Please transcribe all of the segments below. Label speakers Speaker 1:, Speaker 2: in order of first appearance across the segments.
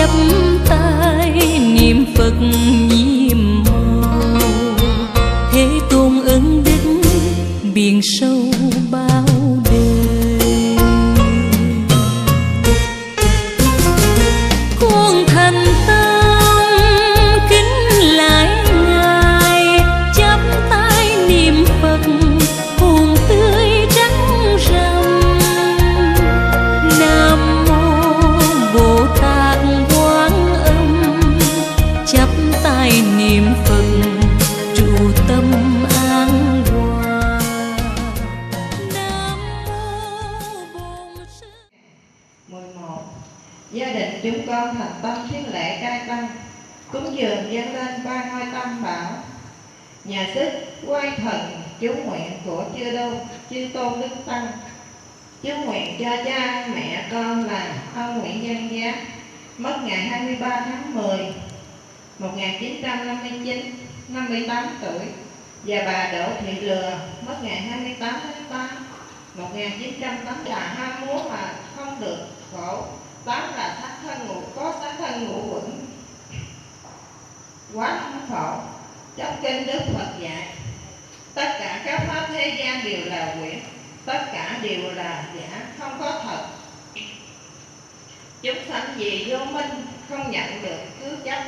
Speaker 1: chắp tay niệm Phật nhiệm màu, thế tôn ân đức biển sâu bao đời. Con thành tâm kính lại ngài, chắp tay niệm Phật hồn tươi trắng rằm. Nam mô Bồ Tát Quán Âm, chắp tay niệm Phật trụ tâm an hòa. Nam mô Bổn Sư.
Speaker 2: 11. Gia đình chúng con thành tâm thiết lễ trai tăng, cúng dường dâng lên ba ngôi tam bảo, nhà sức quay thần chú nguyện của chư tôn đức tăng. Chú nguyện cho cha mẹ con là ông Nguyễn Văn Giác mất ngày 23 tháng 10 1959, 58 tuổi, và bà Đỗ Thị Lừa mất ngày 28 tháng 8 1980. Là ham muốn mà không được khổ, 8 là sát thân ngũ, có sát thân ngũ quẩn, quá thống khổ. Trong kinh Đức Phật dạy tất cả các pháp thế gian đều là quyển, tất cả đều là giả, không có thật. Chúng sanh vì vô minh không nhận được cứ chấp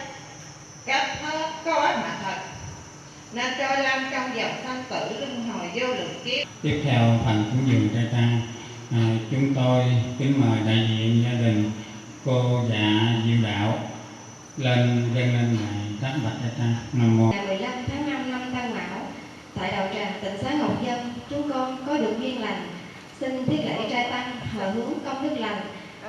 Speaker 2: các pháp có mà thật, nên trôi lăn trong dòng sanh tử luân hồi vô lượng kiếp.
Speaker 3: Tiếp theo phần cúng dường trai tăng, chúng tôi kính mời đại diện gia đình cô Dạ Diệu Đạo lên dâng lên ngài tháp bạch trai tăng. Nam mô.
Speaker 4: Ngày 15 tháng 5 năm Tân Mão, tại đạo tràng Tịnh Xá Ngọc Dân, chúng con có được duyên lành xin thiết lễ trai tăng hồi hướng công đức lành,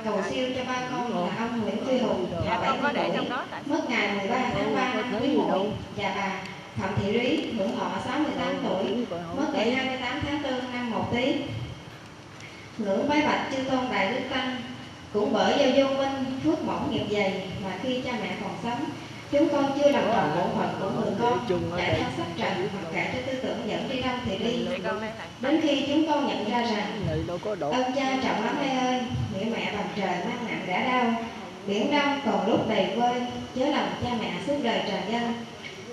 Speaker 4: cầu siêu cho ba con là ông Nguyễn Phi Hùng thọ 70 tuổi, mất ngày 13 tháng 3 năm Quý Mùi, và bà Phạm Thị Lý hưởng thọ 68 tuổi, mất ngày 28 tháng 4 năm Mậu Tý. Ngưỡng bái bạch chư tôn đại đức tăng, cũng bởi do vô minh phước mỏng nghiệp dày mà khi cha mẹ còn sống, chúng con chưa làm tròn bổn phận của người con, chạy theo sắc trần hoặc kệ cho tư tưởng dẫn đi đâu thì đi. Đến khi chúng con nhận ra rằng ơn cha trọng lắm mẹ ơi, nghĩa mẹ bằng trời mang nặng đã đau, biển đông còn lúc đầy vơi, chớ lòng cha mẹ suốt đời tràn dân,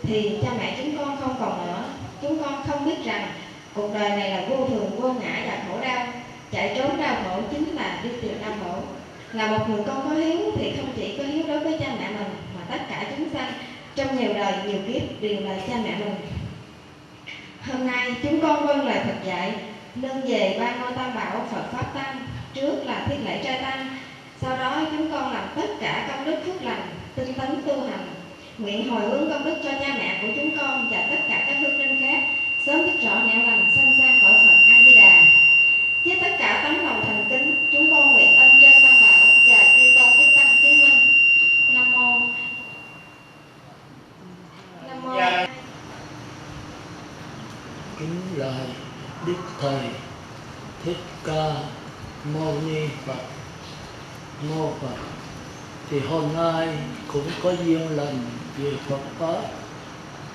Speaker 4: thì cha mẹ chúng con không còn nữa. Chúng con không biết rằng cuộc đời này là vô thường, vô ngã và khổ đau, chạy trốn đau khổ chính là đi tìm đau khổ. Là một người con có hiếu thì không chỉ có hiếu đối với cha mẹ mình, mà tất cả chúng sanh trong nhiều đời nhiều kiếp đều là cha mẹ mình. Hôm nay chúng con vâng lời Phật dạy, nương về ba ngôi tam bảo Phật pháp tăng. Trước là thiết lễ trai tăng, sau đó chúng con làm tất cả công đức phước lành, tinh tấn tu hành, nguyện hồi hướng công đức cho cha mẹ của chúng con và tất cả các hương linh khác sớm biết rõ nẻo lành, sanh sang cõi Phật A Di Đà. Với tất cả tấm lòng thành kính, chúng con nguyện ân trên tam bảo và chư tôn đức tăng chứng minh. Nam mô. Nam mô.
Speaker 5: Kính lạy Đức Thầy Thích Ca Mâu Ni Phật. Mô Phật. Thì hôm nay cũng có duyên lành về Phật pháp,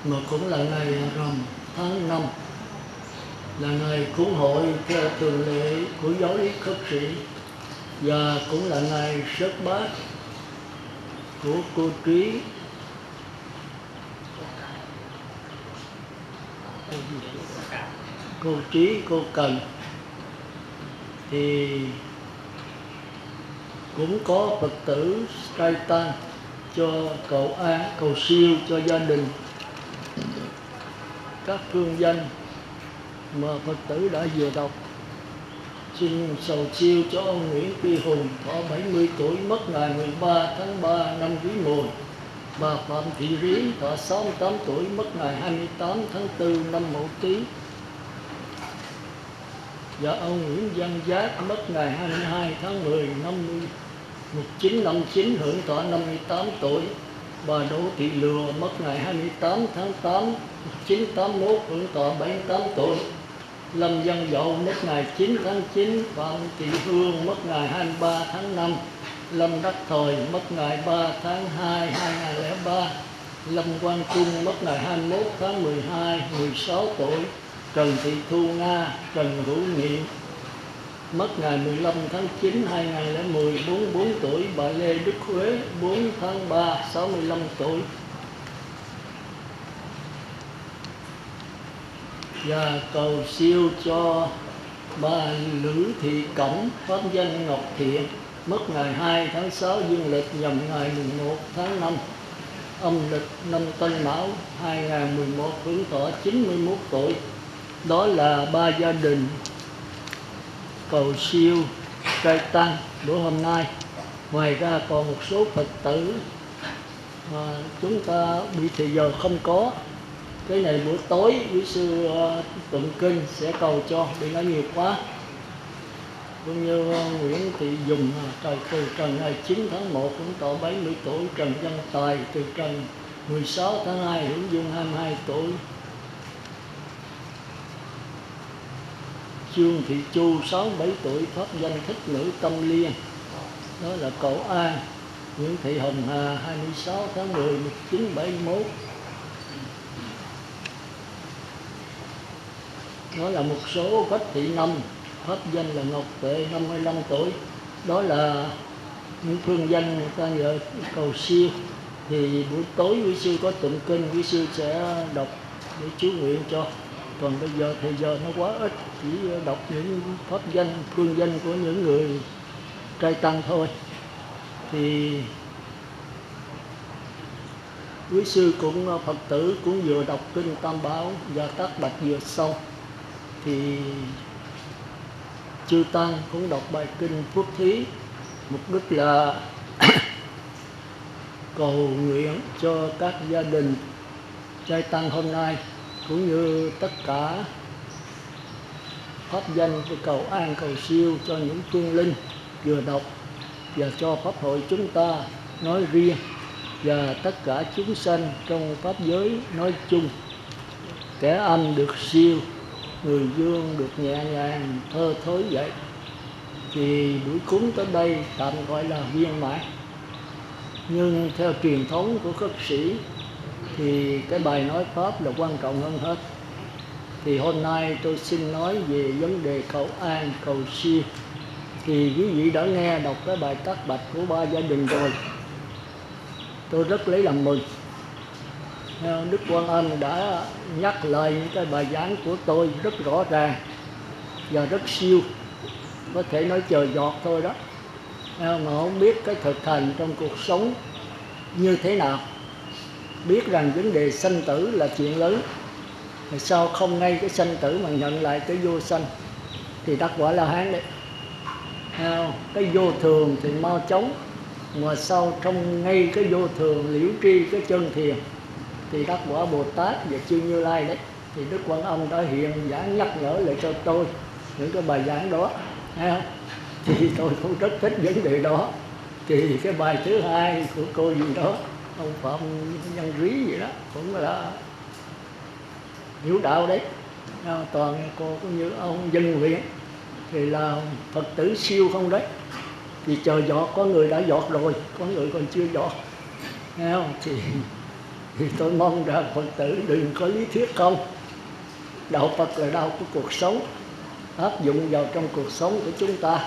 Speaker 5: mà cũng là ngày rằm tháng 5, là ngày cúng hội theo thường lệ của giáo lý khất sĩ, và cũng là ngày sất bát của cô Trí, cô Trí, cô Cần. Thì cũng có Phật tử trai tăng cho cầu an, cầu siêu cho gia đình các phương danh mà Phật tử đã vừa đọc. Xin sầu siêu cho ông Nguyễn Phi Hùng thọ 70 tuổi, mất ngày 13 tháng 3 năm Quý Mùi. Bà Phạm Thị Lý thọ 68 tuổi, mất ngày 28 tháng 4 năm Mậu Tý. Và ông Nguyễn Văn Giác mất ngày 22 tháng 10 năm 1959, hưởng thọ 58 tuổi. Bà Đỗ Thị Lừa mất ngày 28 tháng 8 1981, hưởng thọ 78 tuổi. Lâm Văn Dậu mất ngày 9 tháng 9, Phạm Thị Hương mất ngày 23 tháng 5, Lâm Đắc Thời mất ngày 3 tháng 2 2003, Lâm Quang Trung mất ngày 21 tháng 12 16 tuổi, Trần Thị Thu Nga, Trần Hữu Nghị mất ngày 15 tháng 9 2010, 44 tuổi. Bà Lê Đức Huế, 4 tháng 3, 65 tuổi. Và cầu siêu cho bà Lữ Thị Cẩm, pháp danh Ngọc Thiện, mất ngày 2 tháng 6 dương lịch nhằm ngày 11 tháng 5 âm lịch năm Tân Mão 2011, hưởng thọ 91 tuổi. Đó là 3 gia đình cầu siêu trai tăng bữa hôm nay. Ngoài ra còn một số Phật tử mà chúng ta bị thì giờ không có. Cái này buổi tối quý sư tụng kinh sẽ cầu cho, vì nó nhiều quá. Cũng như Nguyễn Thị Dùng trời từ trần ngày 9 tháng 1 cũng thọ 70 tuổi. Trần Văn Tài từ trần 16 tháng 2 hưởng dương 22 tuổi. Trương Thị Chu 67 tuổi, pháp danh Thích Nữ Tâm Liên, đó là cậu An. Nguyễn Thị Hồng Hà 26 tháng 10 1971, đó là một số. Quách Thị Năm, pháp danh là Ngọc Tuệ 55 tuổi, đó là những phương danh người ta nhờ cầu siêu. Thì buổi tối quý sư có tụng kinh, quý sư sẽ đọc để chú nguyện cho. Còn bây giờ thì giờ nó quá ít, chỉ đọc những pháp danh, phương danh của những người trai tăng thôi. Thì quý sư cũng Phật tử cũng vừa đọc kinh Tam Bảo và Tác Bạch vừa xong, thì chư tăng cũng đọc bài kinh Phước Thí, mục đích là cầu nguyện cho các gia đình trai tăng hôm nay, cũng như tất cả pháp danh của cầu an cầu siêu cho những phương linh vừa đọc, và cho pháp hội chúng ta nói riêng, và tất cả chúng sanh trong pháp giới nói chung. Kẻ âm được siêu, người dương được nhẹ nhàng thơ thối vậy. Thì buổi cúng tới đây tạm gọi là viên mãn. Nhưng theo truyền thống của khất sĩ thì cái bài nói pháp là quan trọng hơn hết. Thì hôm nay tôi xin nói về vấn đề cầu an cầu siêu. Thì quý vị đã nghe đọc cái bài Tác Bạch của 3 gia đình rồi, tôi rất lấy làm mừng. Đức Quan Âm đã nhắc lời những cái bài giảng của tôi rất rõ ràng và rất siêu, có thể nói chờ giọt thôi đó. Mà không biết cái thực hành trong cuộc sống như thế nào, biết rằng vấn đề sanh tử là chuyện lớn, mà sao không ngay cái sanh tử mà nhận lại cái vô sanh, thì đắc quả La Hán đấy. Cái vô thường thì mau chóng, mà sau trong ngay cái vô thường liễu tri cái chân thiền thì đắc quả Bồ Tát và chư Như Lai đấy. Thì Đức Quan Âm đã hiện giảng nhắc nhở lại cho tôi những cái bài giảng đó, thấy không? Thì tôi cũng rất thích vấn đề đó. Thì cái bài thứ hai của cô gì đó, ông Phạm Nhân Rí gì đó, cũng là hiểu đạo đấy. Toàn cô cũng như ông Dân Nguyện thì là Phật tử siêu không đấy. Thì chờ giọt, có người đã giọt rồi, có người còn chưa giọt, thấy không? Thì tôi mong rằng Phật tử đừng có lý thuyết không. Đạo Phật là đạo của cuộc sống, áp dụng vào trong cuộc sống của chúng ta.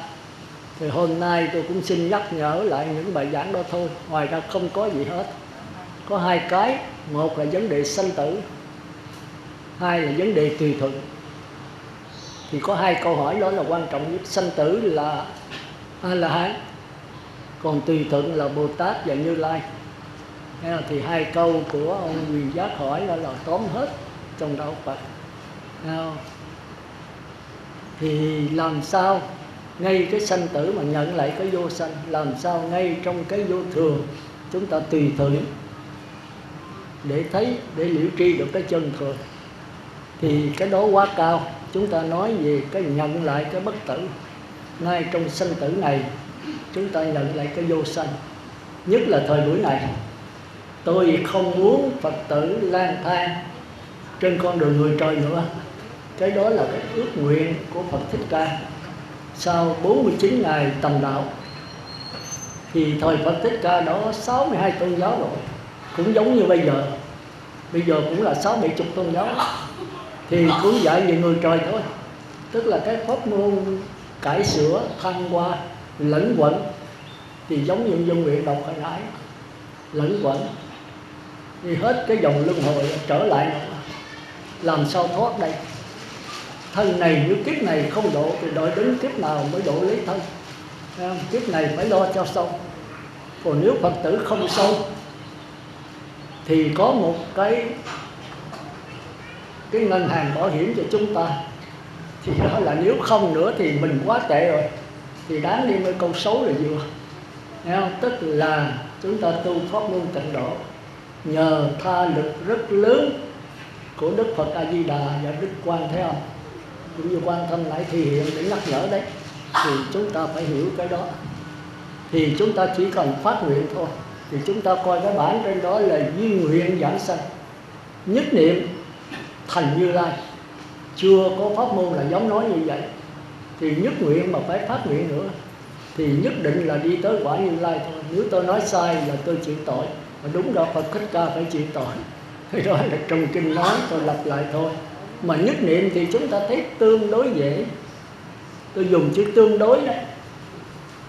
Speaker 5: Thì hôm nay tôi cũng xin nhắc nhở lại những bài giảng đó thôi, ngoài ra không có gì hết. Có hai cái, một là vấn đề sanh tử, hai là vấn đề tùy thuận. Thì có hai câu hỏi đó là quan trọng nhất. Sanh tử là A-la-hán, còn tùy thuận là Bồ Tát và Như Lai. Thì hai câu của ông Quyền Giác hỏi là tóm hết trong đạo Phật. Thì làm sao ngay cái sanh tử mà nhận lại cái vô sanh, làm sao ngay trong cái vô thường chúng ta tùy thuận để thấy, để liễu tri được cái chân thường. Thì cái đó quá cao. Chúng ta nói về cái nhận lại cái bất tử. Ngay trong sanh tử này chúng ta nhận lại cái vô sanh. Nhất là thời buổi này, tôi không muốn Phật tử lang thang trên con đường người trời nữa. Cái đó là cái ước nguyện của Phật Thích Ca. Sau 49 ngày tầm đạo, thì thời Phật Thích Ca đó 62 tôn giáo rồi, cũng giống như bây giờ. Bây giờ cũng là 60-70 tôn giáo. Thì cũng dạy về người trời thôi. Tức là cái pháp môn cải sửa, thăng hoa, lẫn quẩn. Thì giống như Dung Nguyện đọc hồi nãy, lẫn quẩn đi hết cái dòng luân hồi trở lại nữa. Làm sao thoát đây? Thân này nếu kiếp này không độ thì đợi đến kiếp nào mới độ lấy thân. Kiếp này phải lo cho xong. Còn nếu Phật tử không xong thì có một cái ngân hàng bảo hiểm cho chúng ta. Thì đó là nếu không nữa thì mình quá tệ rồi, thì đáng đi mấy câu xấu là vừa. Nghe không? Tức là chúng ta tu pháp môn tịnh độ nhờ tha lực rất lớn của Đức Phật A Di Đà và Đức Quan Thế Âm, cũng như Quan Tâm lại thể hiện để nhắc nhở đấy. Thì chúng ta phải hiểu cái đó. Thì chúng ta chỉ cần phát nguyện thôi. Thì chúng ta coi cái bản trên đó là duy nguyện giảng sanh, nhất niệm thành Như Lai. Chưa có pháp môn là giống nói như vậy. Thì nhất nguyện mà phải phát nguyện nữa thì nhất định là đi tới quả Như Lai thôi. Nếu tôi nói sai là tôi chịu tội, mà đúng đó Phật Thích Ca phải chịu tội. Thế đó là trong kinh nói, tôi lặp lại thôi. Mà nhất niệm thì chúng ta thấy tương đối dễ. Tôi dùng chữ tương đối đấy.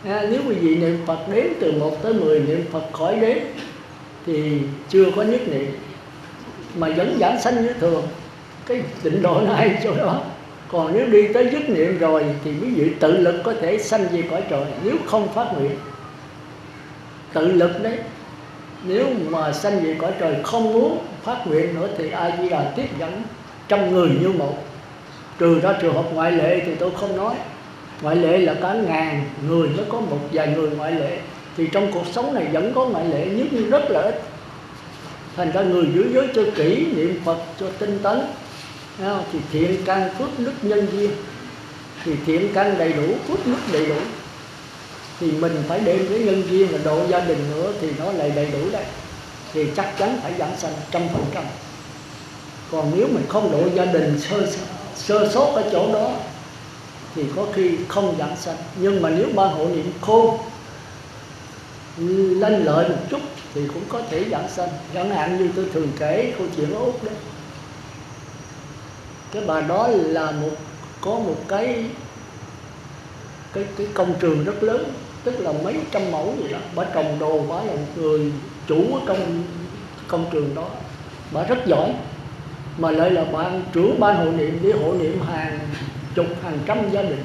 Speaker 5: Nếu quý vị niệm Phật đếm từ 1 tới 10, niệm Phật khỏi đếm thì chưa có nhất niệm, mà vẫn giảng sanh như thường. Cái tịnh độ này chỗ đó. Còn nếu đi tới dứt niệm rồi thì quý vị tự lực có thể sanh về cõi trời nếu không phát nguyện. Tự lực đấy. Nếu mà sanh về cõi trời không muốn phát nguyện nữa thì A Di Đà tiếp dẫn trăm người như một. Trừ ra trường hợp ngoại lệ thì tôi không nói. Ngoại lệ là cả ngàn người mới có một vài người ngoại lệ. Thì trong cuộc sống này vẫn có ngoại lệ nhưng rất là ít. Thành ra người giữ giới cho kỹ, niệm Phật cho tinh tấn, thì thiện căn phước đức nhân duyên. Thì thiện căn đầy đủ, phước đức đầy đủ, thì mình phải đem cái nhân duyên là độ gia đình nữa thì nó lại đầy đủ đấy. Thì chắc chắn phải giảng sanh 100%. Còn nếu mình không độ gia đình, sơ sót ở chỗ đó thì có khi không giảng sanh. Nhưng mà nếu ban hộ niệm khôn lanh lợi một chút thì cũng có thể giảng sanh. Chẳng hạn như tôi thường kể câu chuyện ở Úc đấy. Cái bà đó là có một cái công trường rất lớn, tức là mấy trăm mẫu gì đó. Bà trồng đồ, bà là một người chủ ở trong công trường đó. Bà rất giỏi, mà lại là bạn trưởng ban hộ niệm để hộ niệm hàng chục, hàng trăm gia đình.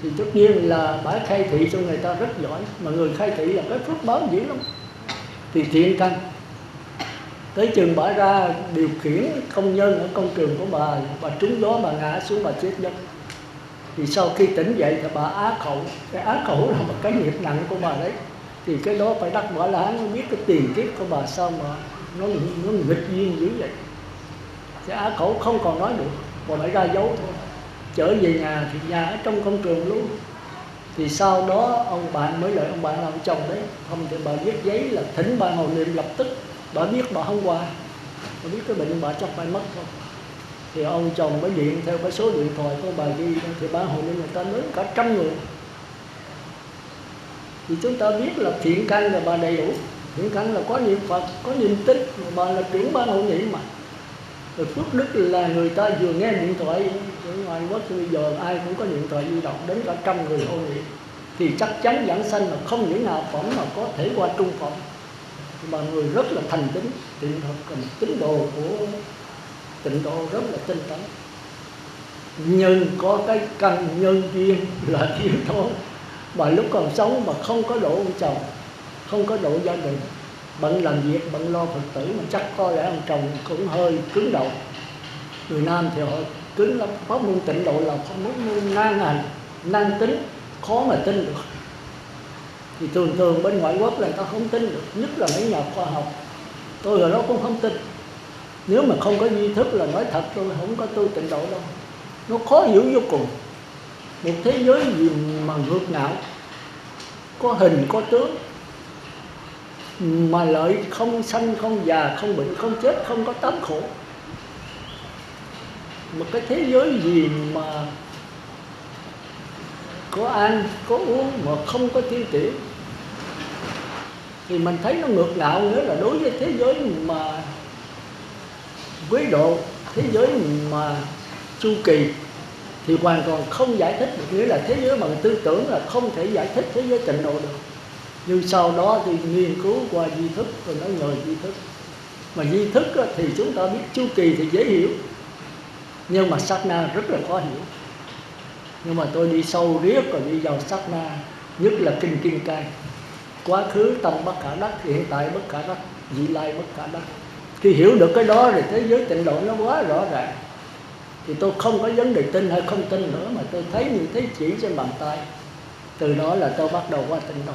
Speaker 5: Thì tất nhiên là bà khai thị cho người ta rất giỏi. Mà người khai thị là cái phước báo dữ lắm. Thì thiện căn tới chừng bà ra điều khiển công nhân ở công trường của bà trúng gió, bà ngã xuống, bà chết giấc. Thì sau khi tỉnh dậy thì bà á khẩu. Cái á khẩu là một cái nghiệp nặng của bà đấy. Thì cái đó phải đắc Quả La Hán mới biết cái tiền kiếp của bà sao mà nó nghịch duyên dữ vậy. Cái á khẩu không còn nói được, bà phải ra dấu thôi. Trở về nhà thì nhà ở trong công trường luôn. Thì sau đó ông bạn mới lại, ông bạn là ông chồng đấy, không thì bà viết giấy là thỉnh ban hộ niệm lập tức. Bà biết bà không qua, bà biết cái bệnh bà chắc phải mất thôi. Thì ông chồng mới điện theo cái số điện thoại của bà ghi, thì ban hộ niệm người ta đến cả 100 người. Thì chúng ta biết là thiện căn là bà đầy đủ. Thiện căn là có niệm Phật, có niệm tích, bà là trưởng ban hộ niệm mà. Rồi phước đức là người ta vừa nghe điện thoại ở ngoài Quốc bây giờ ai cũng có điện thoại di động, đến cả 100 người hộ niệm. Thì chắc chắn giảng sanh là không những hạ phẩm mà có thể qua trung phẩm. Mà người rất là thành tín, tịnh thật, còn tín đồ của tịnh độ rất là tinh tấn. Nhưng có cái căn nhân duyên là thiếu thốn. Mà lúc còn sống mà không có độ ông chồng, không có độ gia đình, bận làm việc, bận lo Phật tử, mà chắc có lẽ ông chồng cũng hơi cứng đầu. Người Nam thì họ cứng lắm, pháp môn tịnh độ là không muốn nan hành, nan tính, khó mà tin được. Thì thường bên ngoại quốc là người ta không tin được, nhất là mấy nhà khoa học. Tôi ở đó cũng không tin. Nếu mà không có duy thức là nói thật tôi không có tu tịnh độ đâu. Nó khó hiểu vô cùng. Một thế giới gì mà ngược ngạo, có hình có tướng, mà lợi không sanh, không già, không bệnh, không chết, không có tám khổ. Một cái thế giới gì mà có ăn, có uống mà không có tiêu tiểu, thì mình thấy nó ngược ngạo. Nữa là đối với thế giới mà quý độ, thế giới mà chu kỳ, thì hoàn toàn không giải thích được, nghĩa là thế giới bằng tư tưởng là không thể giải thích thế giới tịnh độ được. Nhưng sau đó thì nghiên cứu qua di thức, rồi nói nhờ di thức. Mà di thức thì chúng ta biết chu kỳ thì dễ hiểu, nhưng mà sát na rất là khó hiểu. Nhưng mà tôi đi sâu riết rồi đi vào sát na, nhất là kinh Kim Cang. Quá khứ tâm bất khả đắc, hiện tại bất khả đắc, vị lai bất khả đắc. Khi hiểu được cái đó thì thế giới tịnh độ nó quá rõ ràng. Thì tôi không có vấn đề tin hay không tin nữa, mà tôi thấy như thấy chỉ trên bàn tay. Từ đó là tôi bắt đầu qua tịnh độ.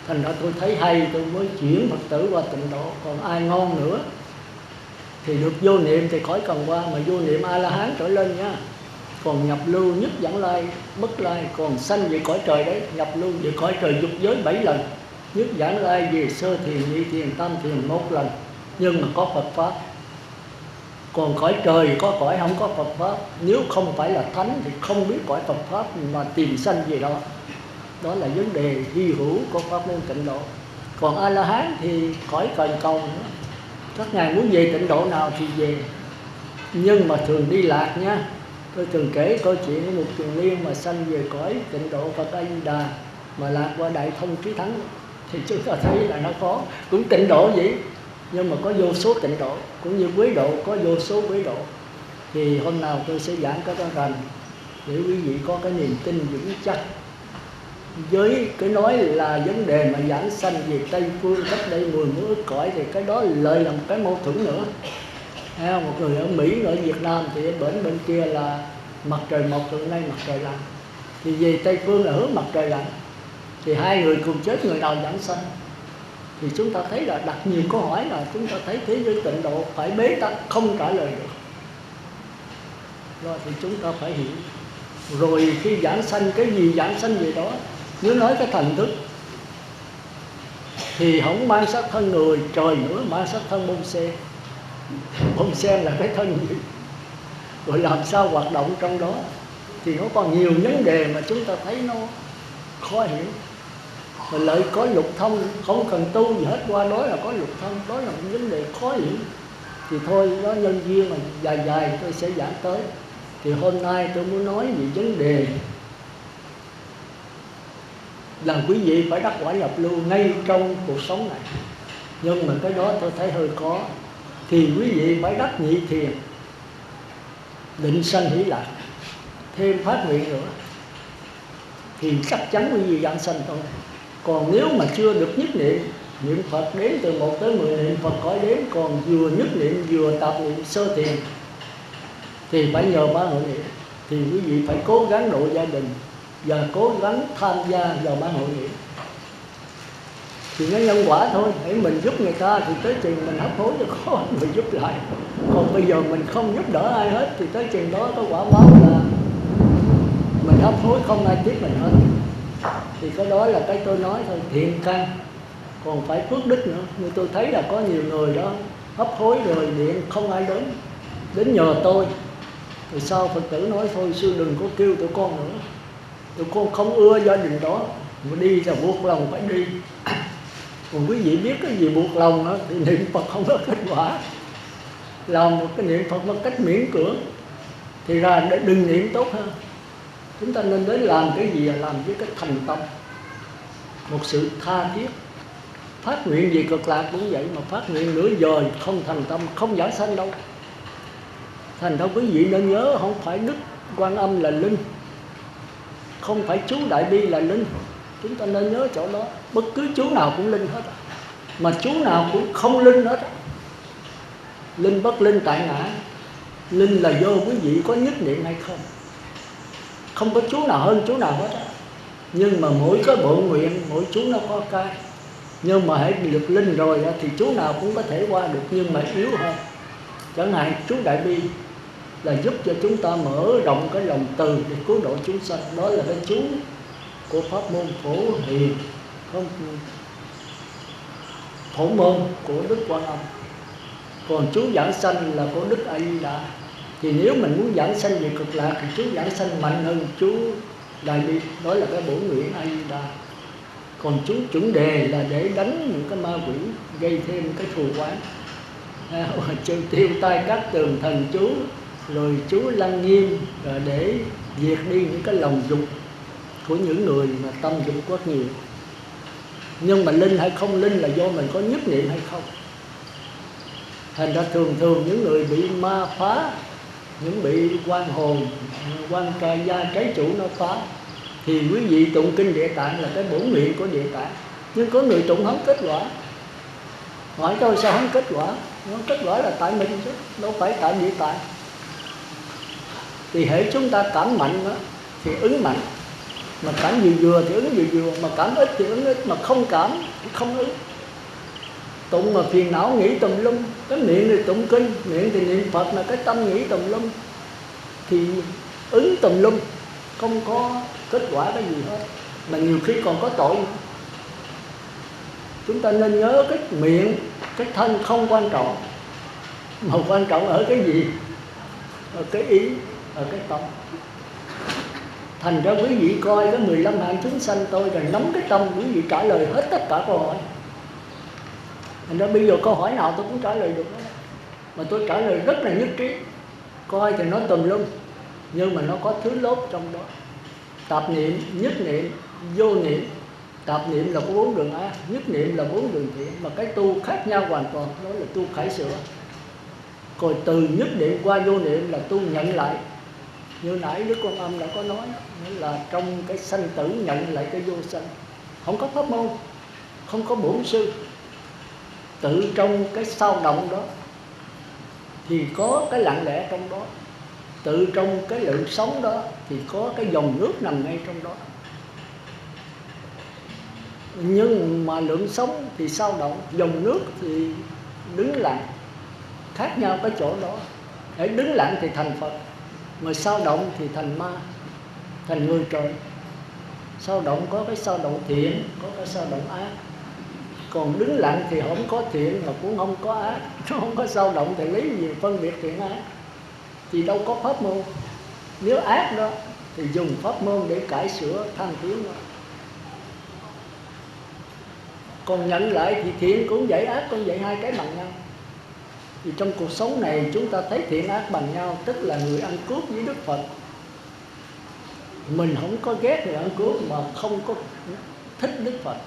Speaker 5: Thành ra tôi thấy hay, tôi mới chuyển Phật tử qua tịnh độ. Còn ai ngon nữa thì được vô niệm thì khỏi cần qua, mà vô niệm A-la-hán trở lên nha. Còn nhập lưu nhất vãng lai bất lai, còn sanh về cõi trời đấy, nhập lưu về cõi trời dục giới 7 lần, nhất vãng lai về sơ thiền, nhị thiền, tam thiền 1 lần, nhưng mà có Phật pháp. Còn cõi trời có cõi không có Phật pháp, nếu không phải là thánh thì không biết cõi Phật pháp mà tìm sanh về đó. Đó là vấn đề hy hữu của pháp môn tịnh độ. Còn A-la-hán thì khỏi cần cầu nữa, các ngài muốn về tịnh độ nào thì về, nhưng mà thường đi lạc nha. Tôi thường kể câu chuyện của một Kiền Liên mà sanh về cõi tịnh độ Phật A Di Đà mà lạc qua Đại Thông Trí Thắng, thì chúng ta thấy là nó có cũng tịnh độ vậy, nhưng mà có vô số tịnh độ, cũng như quế độ có vô số quế độ. Thì hôm nào tôi sẽ giảng cái đó rành để quý vị có cái niềm tin vững chắc. Với cái nói là vấn đề mà giảng sanh về Tây Phương cách đây 10 muôn ức cõi thì cái đó lại là một cái mâu thuẫn nữa. Một người ở Mỹ, ở Việt Nam thì bên kia là mặt trời mọc, hôm nay mặt trời lặn. Thì về Tây Phương là hướng mặt trời lặn. Thì hai người cùng chết, người nào giảng sanh. Thì chúng ta thấy là đặt nhiều câu hỏi là chúng ta thấy thế giới tịnh độ phải bế tắc, không trả lời được. Rồi thì chúng ta phải hiểu. Rồi khi giảng sanh, cái gì giảng sanh về đó. Nếu nói cái thành thức thì không mang sắc thân người trời nữa, mang sắc thân bông sen. Bông sen là cái thân gì? Rồi làm sao hoạt động trong đó? Thì nó còn nhiều vấn đề mà chúng ta thấy nó khó hiểu. Rồi lại có lục thông, không cần tu gì hết, qua đó là có lục thông, đó là một vấn đề khó hiểu. Thì thôi, đó nhân duyên mà dài tôi sẽ giảng tới. Thì hôm nay tôi muốn nói về vấn đề là quý vị phải đắc quả nhập lưu ngay trong cuộc sống này. Nhưng mà cái đó tôi thấy hơi khó. Thì quý vị phải đắc nhị thiền, định sanh hỷ lạc, thêm phát nguyện nữa, thì chắc chắn quý vị giảng sanh thôi. Còn nếu mà chưa được nhất niệm, niệm Phật đếm từ 1 tới 10 niệm Phật khỏi đếm, còn vừa nhất niệm vừa tạp niệm sơ thiền, thì phải nhờ ba hội niệm. Thì quý vị phải cố gắng độ gia đình và cố gắng tham gia vào ban hội niệm. Thì nó nhân quả thôi, hãy mình giúp người ta thì tới chừng mình hấp hối cho khó người giúp lại. Còn bây giờ mình không giúp đỡ ai hết thì tới chừng đó có quả báo là mình hấp hối không ai tiếp mình hết. Thì cái đó là cái tôi nói thôi, thiện căn. Còn phải phước đức nữa. Như tôi thấy là có nhiều người đó hấp hối rồi điện không ai đến nhờ tôi. Thì sau Phật tử nói thôi sư đừng có kêu tụi con nữa, tụi con không ưa gia đình đó, mà đi là buộc lòng phải đi. Còn quý vị biết cái gì buộc lòng đó, thì niệm Phật không có kết quả. Làm một cái niệm Phật một cách miễn cưỡng thì ra đừng niệm tốt hơn. Chúng ta nên đến làm cái gì là làm với cái thành tâm, một sự tha thiết. Phát nguyện gì cực lạc cũng vậy, mà phát nguyện nửa giờ không thành tâm không giảng sanh đâu. Thành ra quý vị nên nhớ, không phải Đức Quan Âm là linh, không phải chú Đại Bi là linh. Chúng ta nên nhớ chỗ đó. Bất cứ chú nào cũng linh hết, mà chú nào cũng không linh hết. Linh bất linh tại ngã. Linh là do quý vị có nhất niệm hay không. Không có chú nào hơn chú nào hết. Nhưng mà mỗi cái bộ nguyện, mỗi chú nó có cái. Nhưng mà hãy được linh rồi thì chú nào cũng có thể qua được, nhưng mà yếu hơn. Chẳng hạn chú Đại Bi là giúp cho chúng ta mở rộng cái lòng từ để cứu độ chúng sanh. Đó là cái chú của pháp môn Phổ Hiền, không Phổ Môn của Đức Quan Âm. Còn chú giảng sanh là của Đức A Di Đà. Thì nếu mình muốn giảng sanh về cực lạc thì chú giảng sanh mạnh hơn chú Đại Bi, đó là cái bổ nguyện A Di Đà. Còn chú chuẩn đề là để đánh những cái ma quỷ, gây thêm cái thù oán, tiêu tai các tường thần chú rồi chú lăng nghiêm để diệt đi những cái lòng dục của những người mà tâm dục quá nhiều. Nhưng mà linh hay không linh là do mình có nhất niệm hay không. Thành ra thường những người bị ma phá, những bị quan hồn, quan trai gia trái chủ nó phá, thì quý vị tụng kinh Địa Tạng là cái bổn nguyện của Địa Tạng. Nhưng có người tụng không kết quả. Hỏi tôi sao không kết quả? Nó kết quả là tại mình chứ, đâu phải tại Địa Tạng. Thì hễ chúng ta cảm mạnh đó, thì ứng mạnh. Mà cảm vừa thì ứng vừa, mà cảm ít thì ứng ít, mà không cảm thì không ứng. Tụng mà phiền não nghĩ tùm lum, cái miệng thì tụng kinh, miệng thì niệm Phật, mà cái tâm nghĩ tùm lum thì ứng tùm lum, không có kết quả cái gì hết, mà nhiều khi còn có tội. Chúng ta nên nhớ cái miệng, cái thân không quan trọng, mà quan trọng ở cái gì? Ở cái ý, ở cái tâm. Thành ra quý vị coi cái 15 hạng chúng sanh tôi rồi nắm cái tâm, quý vị trả lời hết tất cả câu hỏi. Thành ra bây giờ câu hỏi nào tôi cũng trả lời được đó. Mà tôi trả lời rất là nhất trí. Coi thì nó tùm lum, nhưng mà nó có thứ lốt trong đó. Tạp niệm, nhất niệm, vô niệm. Tạp niệm là có 4 đường ác, nhất niệm là 4 đường thiện. Mà cái tu khác nhau hoàn toàn, đó là tu khải sửa. Rồi từ nhất niệm qua vô niệm là tu nhận lại. Như nãy Đức Quan Âm đã có nói, nghĩa là trong cái sanh tử nhận lại cái vô sanh. Không có pháp môn, không có bổn sư. Tự trong cái sao động đó thì có cái lặng lẽ trong đó. Tự trong cái lượng sống đó thì có cái dòng nước nằm ngay trong đó. Nhưng mà lượng sống thì sao động, dòng nước thì đứng lặng. Khác nhau cái chỗ đó. Để đứng lặng thì thành Phật, mà sao động thì thành ma, thành người trời. Sao động có cái sao động thiện, có cái sao động ác. Còn đứng lặng thì không có thiện mà cũng không có ác. Nó không có sao động thì lấy gì phân biệt thiện ác? Thì đâu có pháp môn. Nếu ác đó thì dùng pháp môn để cải sửa thăng tiến đó. Còn nhận lại thì thiện cũng vậy, ác cũng vậy, hai cái bằng nhau. Thì trong cuộc sống này chúng ta thấy thiện ác bằng nhau, tức là người ăn cướp với Đức Phật. Mình không có ghét người ăn cướp mà không có thích Đức Phật.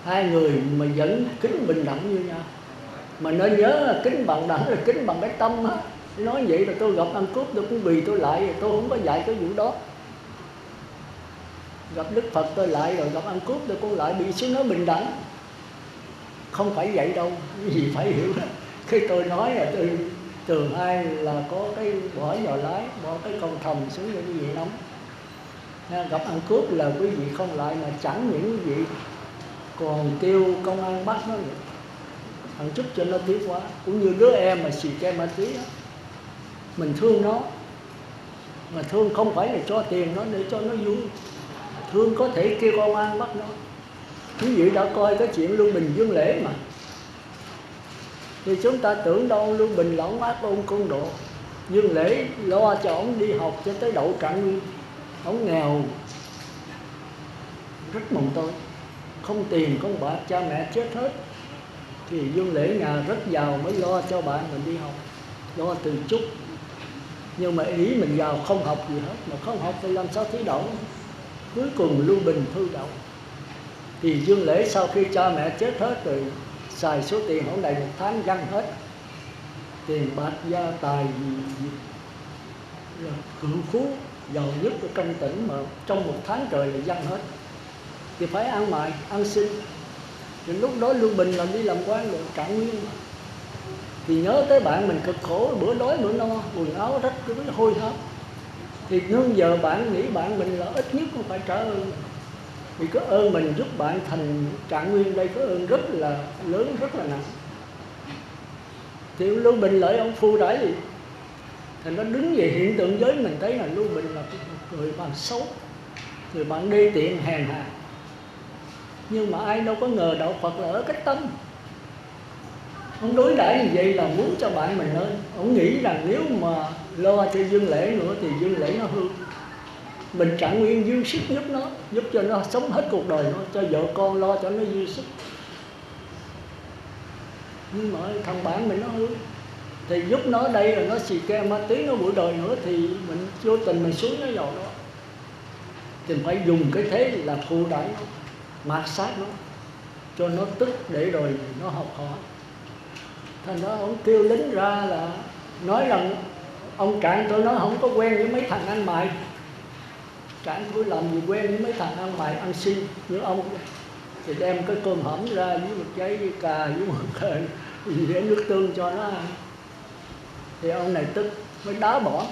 Speaker 5: Hai người mà vẫn kính bình đẳng như nhau. Mà nên nhớ là kính bằng đẳng là kính bằng cái tâm á. Nói vậy là tôi gặp ăn cướp tôi cũng quỳ tôi lại, tôi không có dạy cái vụ đó. Gặp Đức Phật tôi lại, rồi gặp ăn cướp tôi cũng lại, bị xuống nói bình đẳng. Không phải vậy đâu, cái gì phải hiểu đó. Khi tôi nói là tôi thường hay là có cái bỏ giò lái, bỏ cái con thòng xuống cho quý vị nóng. Gặp ăn cướp là quý vị không lại, mà chẳng những quý vị còn kêu công an bắt nó nữa. Thằng chút cho nó thiếu quá. Cũng như đứa em mà xì ke ma túy đó, mình thương nó, mà thương không phải là cho tiền nó để cho nó vui. Thương có thể kêu công an bắt nó. Quý vị đã coi cái chuyện Lưu Bình Dương Lễ mà. Thì chúng ta tưởng đâu Lưu Bình là ông ác ôn côn đồ. Dương Lễ lo cho ông đi học cho tới đậu trạng nguyên. Ông nghèo rất mồng tôi, không tiền không bạc, cha mẹ chết hết. Thì Dương Lễ nhà rất giàu mới lo cho bạn mình đi học, lo từ chút. Nhưng mà ý mình giàu không học gì hết, mà không học thì làm sao thi đậu. Cuối cùng Lưu Bình thư đậu. Thì Dương Lễ sau khi cha mẹ chết hết rồi, xài số tiền không đầy 1 tháng văng hết. Tiền bạc gia tài gì là cự phú giàu nhất ở trong tỉnh, mà trong 1 tháng trời là văng hết. Thì phải ăn mài, ăn xin. Thì lúc đó Lưu Bình là đi làm quan rồi, trạng nguyên mà. Thì nhớ tới bạn mình cực khổ, bữa đói bữa no, quần áo rách rưới hôi hám. Thì nương giờ bạn nghĩ bạn mình là ít nhất cũng phải trả ơn. Vì có ơn mình giúp bạn thành trạng nguyên đây, có ơn rất là lớn, rất là nặng. Thì Lưu Bình lợi ông phu đãi gì? Thì nó đứng về hiện tượng giới mình thấy là Lưu Bình là người bạn xấu, người bạn đê tiện hèn hạ. Nhưng mà ai đâu có ngờ đạo Phật là ở cái tâm. Ông đối đãi như vậy là muốn cho bạn mình ơn. Ông nghĩ rằng nếu mà lo cho Dương Lễ nữa thì Dương Lễ nó hư. Mình trạng nguyên dư sức giúp cho nó sống hết cuộc đời nó, cho vợ con lo cho nó dư sức. Nhưng mà thằng bạn mình nó hư. thì giúp nó đây rồi nó xì ke ma túy nó bụi đời nữa thì mình vô tình mình xuống nó vào đó. Thì phải dùng cái thế là phụ đẩy nó, mạt sát nó, cho nó tức để rồi nó học hỏi. Thành đó ông kêu lính ra là nói rằng ông Trạng tôi nói không có quen với mấy thằng ăn mày. Trạng tôi làm gì quen với mấy thằng ăn mày ăn xin như ông. Thì đem cái cơm hẩm ra với một trái với cà với một cái gì để nước tương cho nó ăn. Thì ông này tức mới đá bỏ.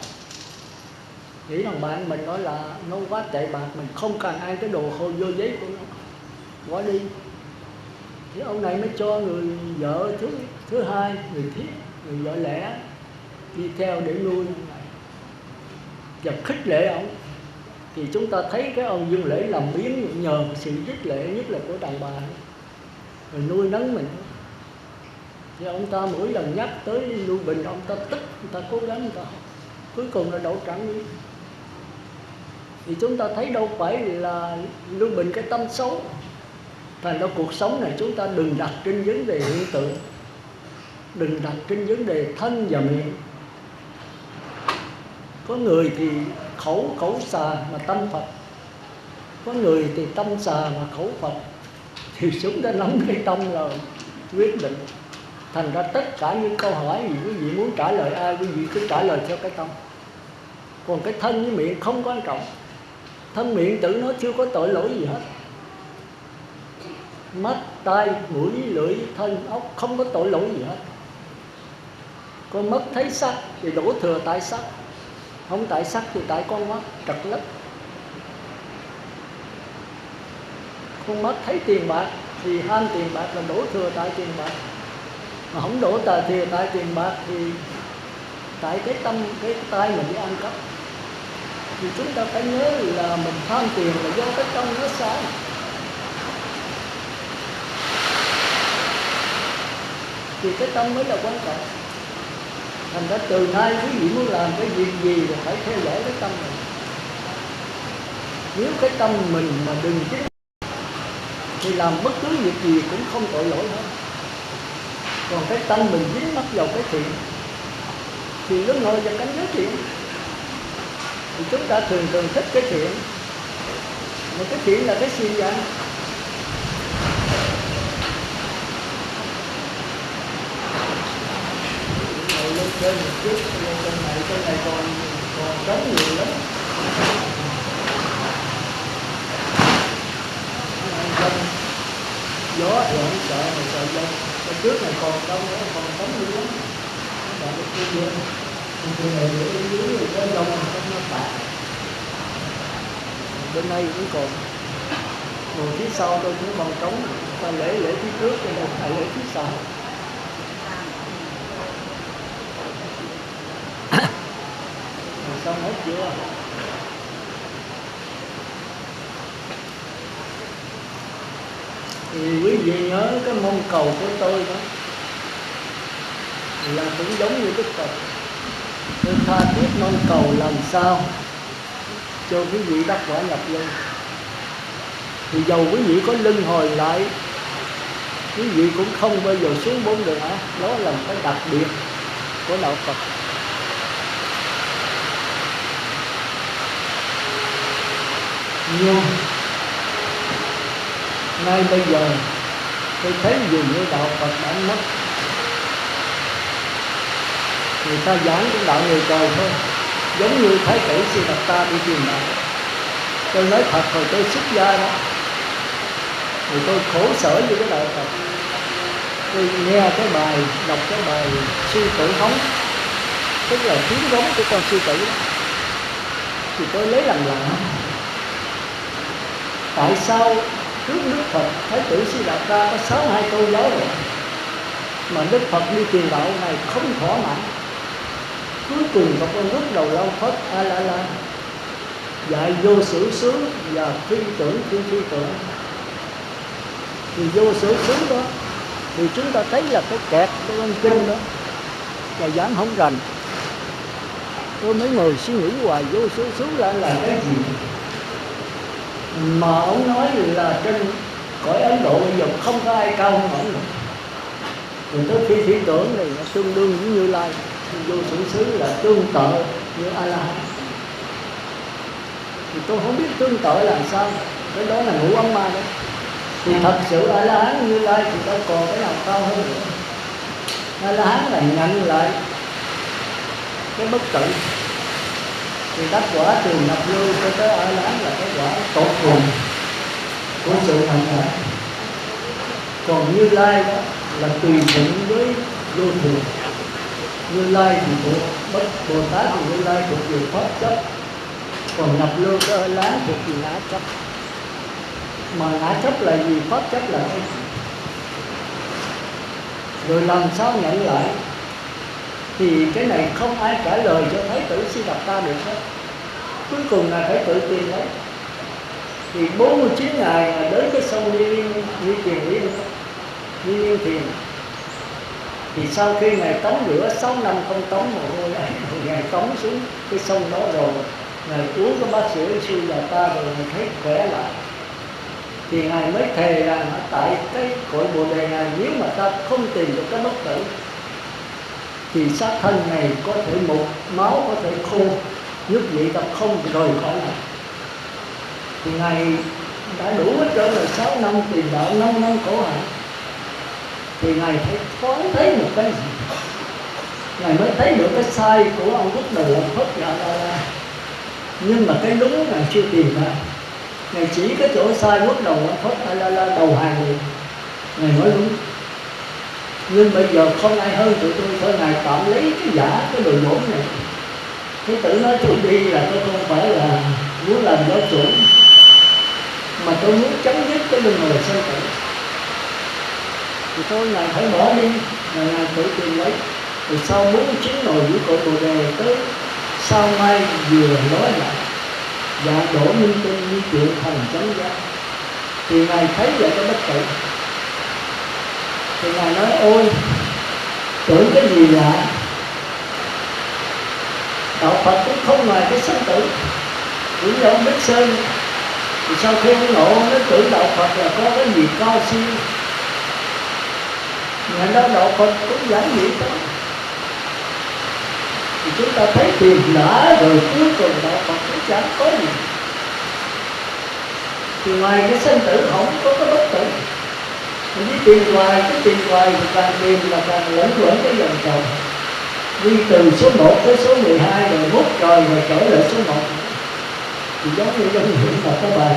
Speaker 5: Nghĩ rằng bạn mình nói là nó quá tệ bạc, mình không cần ăn cái đồ khô vô giấy của nó, bỏ đi. Thì ông này mới cho người vợ thứ hai, người thiết, người vợ lẽ đi theo để nuôi ông này và khích lệ ông. Thì chúng ta thấy cái ông Dương Lễ làm biến nhờ sự khích lệ nhất là của đàn bà rồi nuôi nấng mình. Thì ông ta mỗi lần nhắc tới Lưu Bình ông ta tức, ông ta cố gắng, ông ta cuối cùng là đậu trạng đi. Thì chúng ta thấy đâu phải là Lưu Bình cái tâm xấu. Thành ra cuộc sống này chúng ta đừng đặt trên vấn đề hiện tượng, đừng đặt trên vấn đề thân và miệng. Có người thì khẩu xà mà tâm Phật, có người thì tâm xà mà khẩu Phật. Thì chúng ta nắm cái tâm là quyết định. Thành ra tất cả những câu hỏi gì quý vị muốn trả lời ai, quý vị cứ trả lời theo cái tâm. Còn cái thân với miệng không quan trọng. Thân miệng tự nó chưa có tội lỗi gì hết. Mắt, tai, mũi, lưỡi, thân, ốc không có tội lỗi gì hết. Con mất thấy sắc thì đổ thừa tại sắc, không tại sắc thì tại con mắt trật lất. Con mắt thấy tiền bạc thì ham tiền bạc là đổ thừa tại tiền bạc, mà không đổ thừa tại tiền bạc thì tại cái tâm, cái tai mình đi ăn cắp. Thì chúng ta phải nhớ là mình tham tiền là do cái tâm nó sai. Thì cái tâm mới là quan trọng. Thành ra từ nay quý vị muốn làm cái việc gì là phải theo dõi cái tâm mình. Nếu cái tâm mình mà đừng chính thì làm bất cứ việc gì cũng không tội lỗi hết. Còn cái tâm mình dính mắc vào cái thiện thì nó ngồi vào cánh giới thiện. Thì chúng ta thường thích cái thiện. Mà cái thiện là cái gì vậy? Ngồi lên trên một chút, trên này còn trống nhiều lắm. Gió thì không sợ, mà sợ gió. Ở trước này còn đông nữa, còn trống nhiều lắm. Bạn cái kia dưa. Cái này để bên dưới rồi có đông nó bạc. Bên đây cũng còn. Ngồi phía sau tôi cũng còn trống. Ta lễ phía trước cho nên phải lễ phía sau. Xong hết chưa? Thì quý vị nhớ cái mong cầu của tôi đó là cũng giống như Đức Phật. Tôi tha thiết mong cầu làm sao cho quý vị đắc quả nhập luân. Thì dầu quý vị có luân hồi lại, quý vị cũng không bao giờ xuống 4 đường ác. Đó là một cái đặc biệt của đạo Phật. Nhưng ngay bây giờ tôi thấy dường như đạo Phật đã mất. Người ta giảng cũng đạo người trời thôi, giống như Thái tử Siddhartha đi truyền đạo. Tôi nói thật rồi, tôi xuất gia đó thì tôi khổ sở với cái đạo Phật. Tôi nghe cái bài, đọc cái bài sư tử hống, tức là tiếng giống của con sư tử đó, thì tôi lấy làm lạ. Tại sao trước Đức Phật Thái tử Siddhartha có 62 câu giáo rồi mà Đức Phật đi truyền đạo này không thỏa mãn? Cuối cùng có con rút đầu lao Phật A La La dạy vô sự xứ và phi tưởng phi tưởng. Thì vô sự xứ đó thì chúng ta thấy là cái kẹt cái con kinh đó là giảng không rành. Tôi mới ngồi suy nghĩ hoài vô sự xứ là cái gì mà ông nói là trên cõi Ấn Độ bây giờ không có ai cao hơn ông nữa. Rồi tới khi thí tưởng này nó tương đương với Như Lai, vô sự xứ là tương tự như A La Hán. Thì tôi không biết tương tự làm sao, cái đó là ngũ ấm ma đấy. Thì thật sự A La Hán Như Lai thì đâu còn cái nào cao hơn nữa. A La Hán là nhận lại cái bất tử, thì đắc quả từ nhập lưu cho tới A La Hán là cái quả tột cùng của sự hành hạ. Còn Như Lai đó là tùy thuận với vô thường. Như Lai thì thuộc Bồ Tát thì Như Lai thuộc về pháp chấp, còn nhập lưu cái A La Hán thuộc về ngã chấp. Mà ngã chấp là gì, pháp chấp là cái gì? Rồi làm sao nhận lại? Thì cái này không ai trả lời cho Thái tử Siddhartha được hết. Cuối cùng là phải tự tìm lấy. Thì 49 ngày là đến cái sông Ni Liên Thiền. Thì sau khi Ngài tống rửa 6 năm không tống mồ hôi ấy, Ngài tống xuống cái sông đó rồi, Ngài uống cái bát sữa Siddhartha rồi Ngài thấy khỏe lại. Thì Ngài mới thề rằng tại cái cội Bồ Đề này, nếu mà ta không tìm được cái bất tử thì xác thân này có thể mục, máu có thể khô, nhất vị ta không rời khỏi này. Thì Ngài đã đủ hết trơn rồi, 6 năm tìm đạo, 5 năm khổ hạnh. Thì Ngài thấy thoáng thấy một cái gì, Ngài mới thấy được cái sai của ông Phúc Đời làm Phật Dạ La. Nhưng mà cái đúng Ngài chưa tìm ra. Ngài chỉ cái chỗ sai bước đầu ông Phật Dạ La đầu hàng rồi, Ngài nói đúng. Nhưng bây giờ không ai hơn tụi tôi, thôi Ngài tạm lấy cái giả, cái đồ lỗ này. Thế tự nói tôi đi là tôi không phải là muốn làm giáo chủ, mà tôi muốn chấm dứt cái luân hồi sanh tử. Thì tôi Ngài phải bỏ đi, là Ngài tự tìm lấy. Rồi sau 49 nồi với cội Bồ Đề tới sau mai vừa nói lại dạ đổ minh tinh như chuyện thành chánh giác. Thì Ngài thấy vậy cái bất tử. Thì Ngài nói ôi, tưởng cái gì lạ, đạo Phật cũng không ngoài cái sanh tử. Cũng như ông Bích Sơn, thì sau khi ông ngộ, nó tưởng đạo Phật là có cái gì cao siêu. Ngày đó đạo Phật cũng giản dị đó. Thì chúng ta thấy tìm đã rồi cuối cùng đạo Phật cũng chẳng có gì. Thì ngoài cái sanh tử không có cái bất tử. Mình đi tìm hoài, cái tìm hoài thì càng tìm là càng lẫn quẩn cái dòng chồng. Đi từ số 1 tới số 12 rồi hút rồi trở lại số 1. Thì giống như mà các bài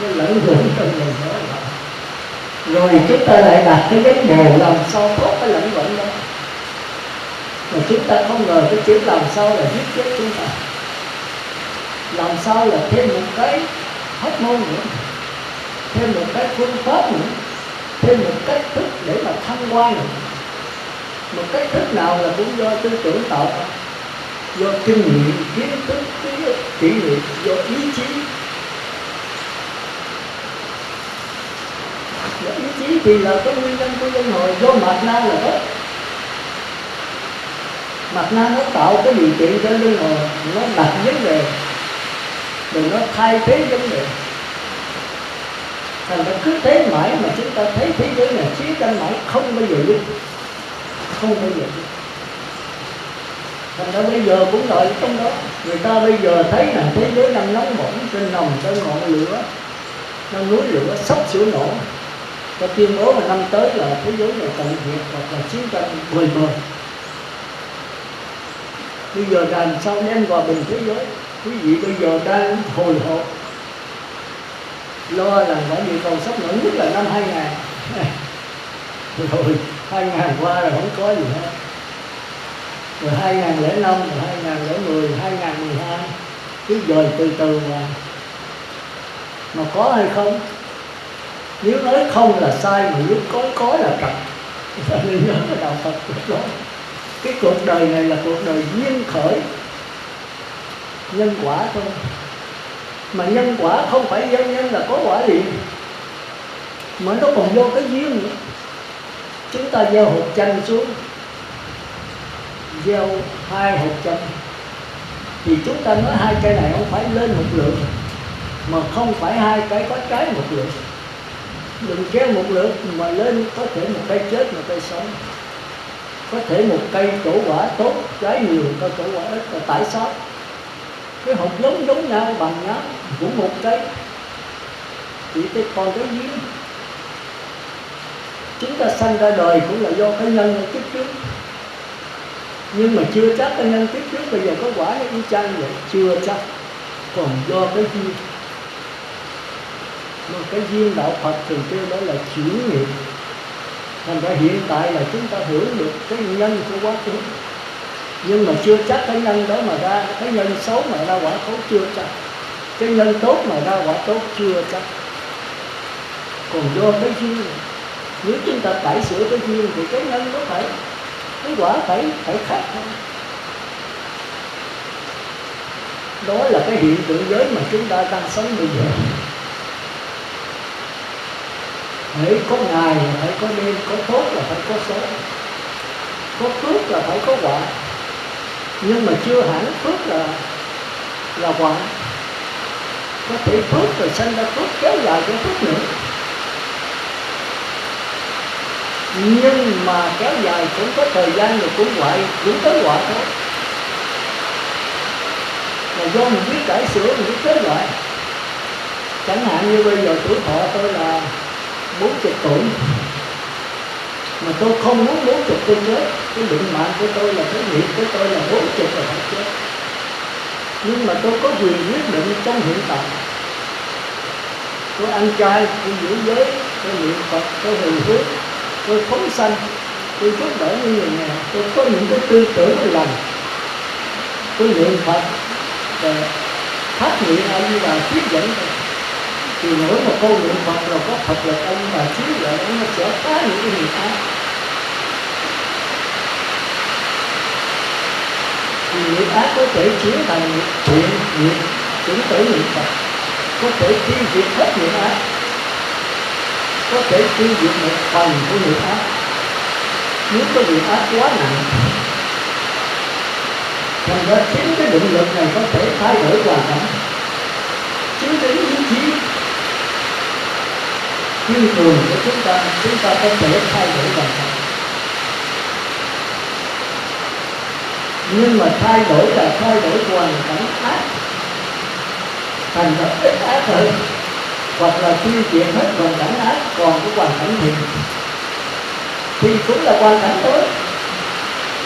Speaker 5: nó lẫn quẩn trong dòng đó. Rồi chúng ta lại đặt cái vấn đề làm sao thoát cái lẫn quẩn đó. Mà chúng ta không ngờ cái chữ làm sao là giết chết chúng ta. Làm sao là thêm một cái hóc môn nữa, thêm một cái phương pháp nữa, thêm một cách thức để mà thăng hoa nữa. Một cách thức nào là cũng do tư tưởng tạo ra, do kinh nghiệm, kiến thức, kỷ niệm, do ý chí. Do ý chí thì là cái nguyên nhân của luân hồi, do mạt na là gốc. Mạt na nó tạo cái điều kiện cho luân hồi, nó đặt vấn đề, rồi nó thay thế vấn đề. Thành ra cứ thế mãi mà chúng ta thấy thế giới này chiến tranh mãi không bao giờ dứt, không bao giờ dứt. Thành ra bây giờ cũng đợi trong đó. Người ta bây giờ thấy là thế giới đang nóng bỏng trên nòng trên ngọn lửa, đang núi lửa sắp sửa nổ. Ta tuyên bố là năm tới là thế giới này tận diệt hoặc là chiến tranh bời bời. Bây giờ làm sao đem hòa bình thế giới? Quý vị bây giờ đang hồi hộp lo là phải đi cầu sắp nổi nhất là năm 2000. Rồi 2000 qua rồi không có gì hết. Rồi 2005, rồi 2010, 2012 cứ dời từ từ mà có hay không? Nếu nói không là sai, mà nếu có là trật. Nên nhớ cái đạo Phật đó. Cái cuộc đời này là cuộc đời duyên khởi, nhân quả thôi. Mà nhân quả không phải gieo nhân là có quả liền, mà nó còn do cái duyên nữa. Chúng ta gieo hột chanh xuống, gieo 2 hột chanh, thì chúng ta nói 2 cây này không phải lên một lượng, mà không phải 2 cái có trái một lượng. Đừng gieo một lượng mà lên có thể một cây chết, một cây sống. Có thể một cây trổ quả tốt, trái nhiều, có trổ quả ít, là tại sao? Cái hột giống nhau, bằng nhau, cũng một cây, chỉ còn cái duyên. Chúng ta sanh ra đời cũng là do cái nhân ở kiếp trước, nhưng mà chưa chắc cái nhân kiếp trước bây giờ có quả nó y chang vậy, chưa chắc, còn do cái duyên. Mà cái duyên đạo Phật thì kêu đó là chuyển nghiệp. Thành ra hiện tại là chúng ta hưởng được cái nhân của quá khứ, nhưng mà chưa chắc cái nhân đó mà ra, cái nhân xấu mà ra quả xấu chưa chắc, cái nhân tốt mà ra quả tốt chưa chắc, còn do cái duyên. Nếu chúng ta cải sửa cái duyên thì cái nhân nó phải, cái quả phải khác thôi. Đó là cái hiện tượng giới mà chúng ta đang sống bây giờ. Hễ có ngày là phải có đêm, có tốt là phải có xấu, có phước là phải có quả, nhưng mà chưa hẳn phước là quả. Có thể phước rồi sanh ra phước, kéo dài cái phước nữa, nhưng mà kéo dài cũng có thời gian rồi cũng tới quả thôi. Là do mình biết cải sửa, mình biết kéo dài. Chẳng hạn như bây giờ tuổi thọ tôi là 40 tuổi, mà tôi không muốn 40 tôi chết. Cái định mạng của tôi là cái nghiệp của tôi là 40 là phải chết, nhưng mà tôi có quyền quyết định trong hiện tại. Tôi ăn chay, tôi giữ giới, tôi niệm Phật, tôi hồi hướng, tôi phóng sanh, tôi giúp đỡ những người nghèo, tôi có những cái tư tưởng lành, tôi niệm Phật và phát nguyện ông và thuyết dẫn tôi. Thì mỗi một câu niệm Phật rồi có Phật là ông và thuyết dẫn, nó sẽ phá những cái nghiệp ác. Thì nghiệp ác có thể chuyển thành nghiệp thiện, nghiệp chuyển tới niệm Phật, có thể tiêu diệt hết nghiệp ác, có thể tiêu diệt một phần của nghiệp ác. Nếu có nghiệp ác quá nặng, thành ra chính cái định lực này có thể thay đổi hoàn cảnh, chính cái ý chí kiên cường của chúng ta có thể thay đổi hoàn cảnh. Nhưng mà thay đổi là thay đổi hoàn cảnh ác, thành ra ít ác hơn, hoặc là tiêu diệt hết hoàn cảnh ác, còn cái hoàn cảnh thiện thì cũng là hoàn cảnh tốt.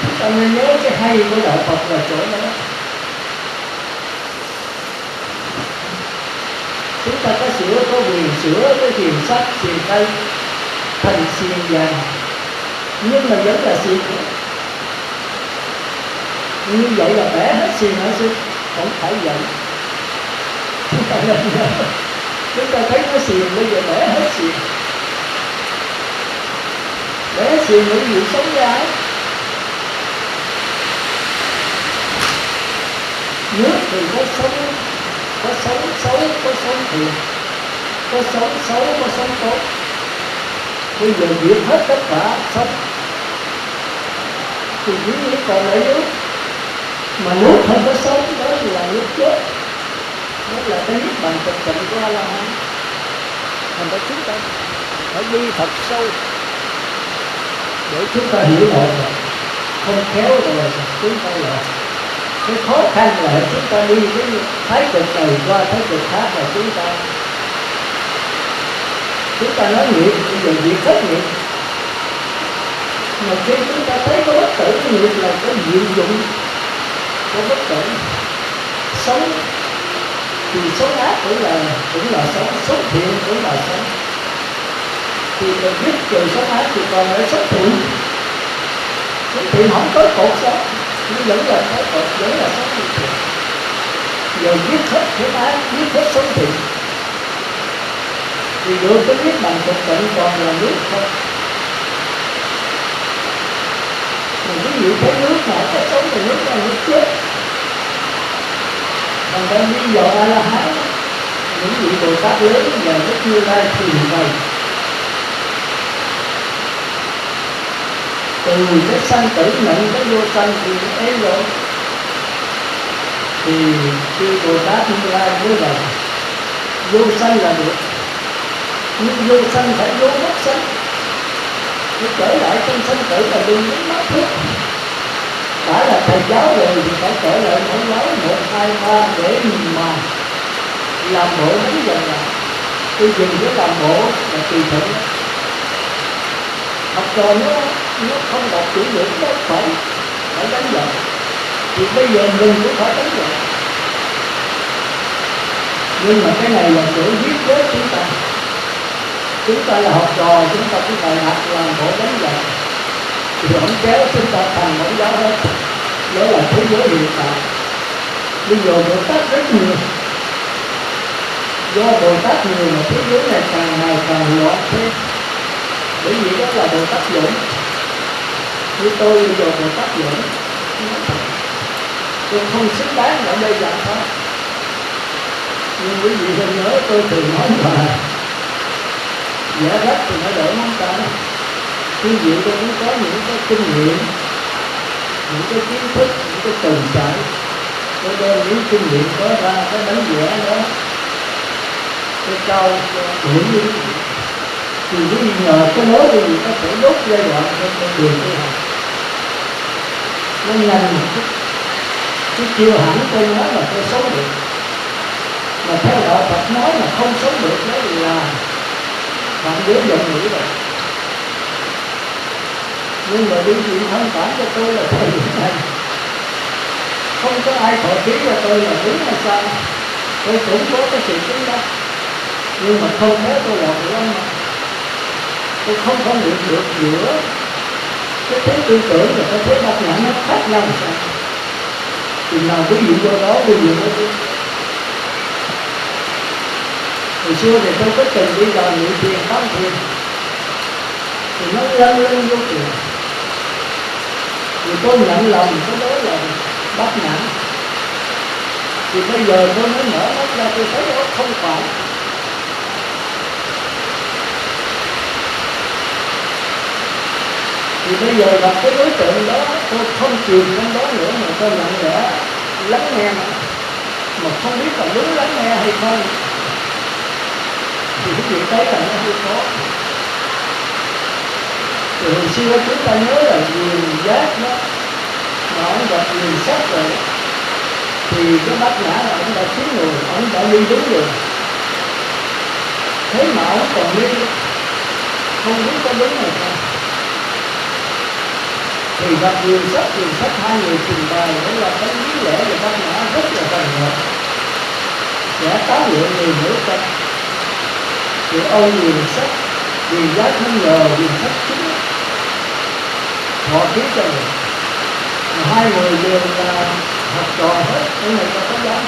Speaker 5: Chúng ta nên nhớ cái hay của đạo Phật là chỗ đó. Chúng ta có sửa, có quyền sửa cái xiềng sắt, xiềng cây thành xiềng vàng, nhưng mà vẫn là xiềng. Như vậy là bẻ hết xiềng hả sư? Không phải vậy. Chúng ta nên nhớ, chúng ta thấy cái xiềng bây giờ bẻ hết xiềng, bẻ xiềng những gì sống ra ấy. Nước thì có sống xấu, có sống thiện, có sống xấu, có sống tốt. Bây giờ diệt hết tất cả sống thì chỉ còn lại nước, mà nước không có sống, đó là nước chết. Đó là cái niết bàn thực tịnh của A-la-hán. Thành ra chúng ta phải đi thật sâu để chúng ta hiểu được. Không khéo rồi chúng ta lại cái khó khăn là chúng ta đi cái thái cực này qua thái cực khác là chúng ta nói nghiệp bây giờ việc hết nghiệp. Mà khi chúng ta thấy có bất tử cái nghiệp là có diệu dụng, có bất tử. Sống thì sống ác cũng là sống thiện cũng là sống. Thì mình biết trừ sống ác thì còn lại sống thiện. Sống thiện không có cột sống, nhưng vẫn là có cột, vẫn là sống thiện. Giờ biết hết sống ác, biết hết sống thiện thì được cái biết bằng thực tịnh còn là nước không. Mình ví dụ thấy nước mà có sống thì nước là nước chết. Còn đây bây giờ A-la-hán, những vị Bồ Tát lớn và Đức Như Lai thì vậy. Từ cái sanh tử nhận cái vô sanh thì nó ấy rồi. Thì khi Bồ Tát Như Lai mới là vô sanh là được. Nhưng vô sanh phải vô mất sanh. Nếu trở lại trong sanh tử là đừng muốn mất. thức đã là thầy giáo rồi thì phải trở lại mẫu giáo 1, 2, 3 để mà làm bộ đánh dần lại. Tôi dùng cái làm bộ là tùy thuận. Học trò nó không đọc chữ ngữ nó phải đánh dần, thì bây giờ mình cũng phải đánh dần. Nhưng mà cái này là chỗ viết với chúng ta là học trò, chúng ta cũng phải học làm bộ đánh dần, thì ông kéo chúng ta thành mẫu giáo hết. Đó là thế giới hiện tại. Bây giờ Bồ Tát rất nhiều, do Bồ Tát nhiều mà thế giới này càng ngày càng loạn thêm. Bởi vì đó là Bồ Tát dũng. Như tôi bây giờ Bồ Tát dũng, tôi không xứng đáng ở đây dạng pháp. Nhưng quý vị thân nhớ tôi thường nói là giả rách thì nó đỡ móng tay. Quý vị tôi cũng có những cái kinh nghiệm, những cái kiến thức, những cái tường trải. Tôi đem những kinh nghiệm có ra cái đánh vẽ đó, tôi trao điểm như vậy. Thì quý vị nhờ cái nói quý vị có thể đốt giai đoạn trên con đường tu học. Nó nhanh một chút, chứ chưa hẳn tôi nói là tôi sống được. Mà theo đạo Phật nói là không sống được đó là phạm giới giọng ngữ rồi. Nhưng mà quý vị thông cảm cho tôi là thời điểm này không có ai thọ ký cho tôi là đúng hay sai. Tôi cũng có cái sự chứng đắc, nhưng mà không thế tôi là của ông mà. Tôi không phân biệt được giữa cái thế tư tưởng và cái thế bát nhã nó khác nhau sao. Thì nào quý vị vô đó quý vị mới biết. Hồi xưa thì tôi có từng đi vào niệm thiền pháp thiền, thì nó lân vô thiền. Thì tôi nhận lòng cái đó là bát nhã. Thì bây giờ tôi mới mở mắt ra tôi thấy đó không phải. Thì bây giờ gặp cái đối tượng đó tôi không chìm trong đó nữa mà tôi lặng lẽ lắng nghe mà không biết là đúng lắng nghe hay không. Thì cái chuyện đấy là nó hơi khó. Thì hồi xưa chúng ta nhớ là nhìn giác đó, mà ông gặp nhìn sắc rồi, thì cái bát nhã là ông đã chín rồi, ông đã đi đúng rồi. Thế mà ông còn đi, không biết có đúng hay không. Thì gặp nhìn sắc hai người trình bày để là cái lý lẽ về bát nhã rất là thành hợp. Sẽ tán lượng người hiểu tâm. Thì ông nhìn sắc, vì giác không ngờ, vì sắc chính họ biết cho mình. Hai người đều là học trò hết. Ông này là có dám,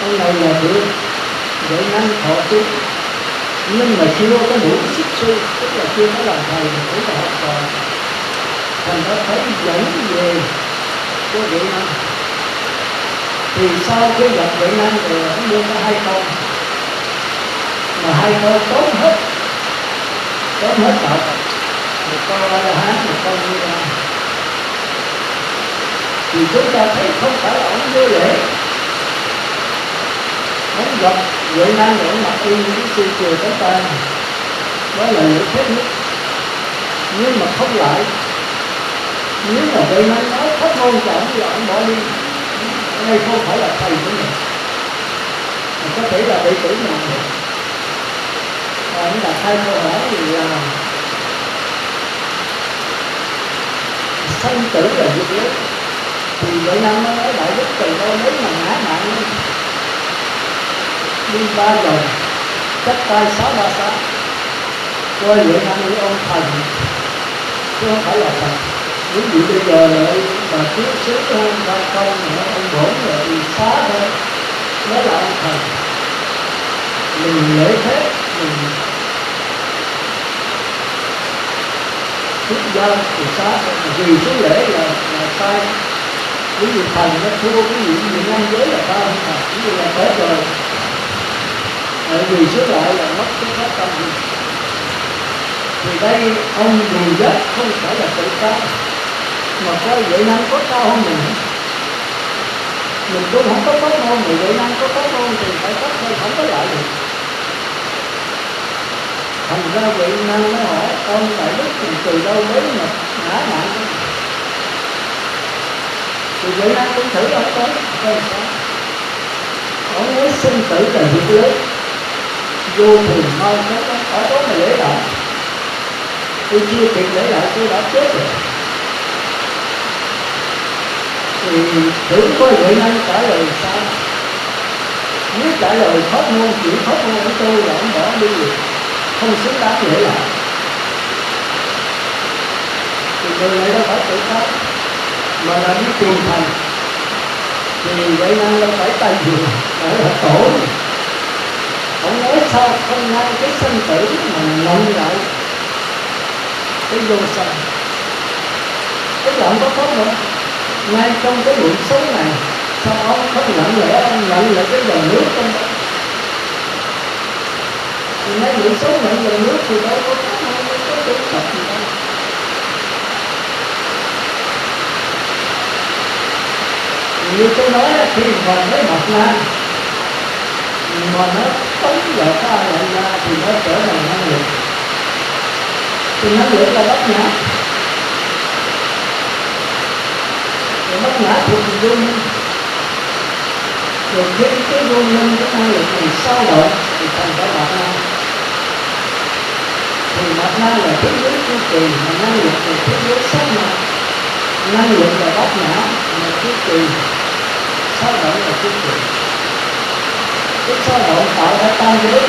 Speaker 5: ông này là được để năng thọ tu, nhưng mà chưa có đủ sức sư, tức là chưa có làm thầy mà cũng là học trò. Thành đã thấy dẫn về của Huệ Năng. Thì sau khi gặp Huệ Năng thì ông đưa có 2 câu, mà 2 câu tốt hết đạo Phật. Một câu A-la-hán, một câu Như-la. Thì chúng ta thấy không phải là ông vô lễ. Ông gặp Huệ Năng để mặc y những sư chùa tới ta, đó là lễ phép nhất. Nhưng mà không lại. Nếu mà Huệ Năng nói thất ngôn cho ông thì ông bỏ đi. Đây không phải là thầy của mình, mà có thể là đệ tử nào nữa. Ông đặt 2 câu hỏi là sanh tử là việc lớn. Thì Huệ Năng nó nói đại đức từ đâu đến mà ngã mạng đi 3 vòng, cách tay 636. Coi Huệ Năng với ông thần, chứ không phải là thần. Ví dụ bây giờ là bà trước xứ hơn ba công nữa, ông bổn rồi thì xá thôi. Đó là ông thần. Mình lễ phép, mình xuất gia thì xá, vì số lễ là sai. Ví dụ thần nó thua cái gì nam giới là cao hơn thần, ví dụ là tốt rồi. Vì số lại là mất cái pháp tâm gì. Thì đây ông Bùi Giác không phải là tự cao, mà coi Huệ Năng có cao hơn mình cũng không có tốt hơn, người Huệ Năng có tốt hơn thì phải tốt hơn, không có lại được. Thành ra Huệ Năng mới hỏi ông đại đức từ đâu đến mà ngã mạng. Thì vậy năng cũng thử ông tới coi sao. Ông nói sinh tử là việc lớn, vô thường mau chết lắm, ở đó mà lễ lại. Tôi chưa kịp lễ lại tôi đã chết rồi. Thì tưởng coi vậy năng trả lời sao? Nếu trả lời pháp môn, chỉ pháp môn của tôi là ông bỏ đi rồi, không xứng đáng lễ lại. Thì người này đâu phải tự sát, mà là đi tìm thành. Thì vậy năng đâu phải tay vừa, phải là tổ. Ông nói sao không ngay cái sinh tử mà nhận lại cái vô sanh. Tức là ông có pháp không? Ngay trong cái luận sống này, sao ông không nhận lẽ ông nhận lại cái dòng nước trong đó? Thì ngay luận sống nhận dòng nước thì đâu có pháp không, đâu có tu tập gì đâu. Như tôi nói là khi mà cái mặt na mà nó tống vào pha lại ra thì nó trở thành năng lượng. Thì năng lượng là bất nhã. Rồi bất nhã thuộc về vô minh. Rồi khi cái vô minh cái năng lượng này sao động thì thành cái mặt na. Thì mặt na là thế giới chu kỳ, mà năng lượng là thế giới sắc na. Năng lượng là bất nhã là chu kỳ, sao động là chu kỳ. Cái sao động tạo ra tam giới,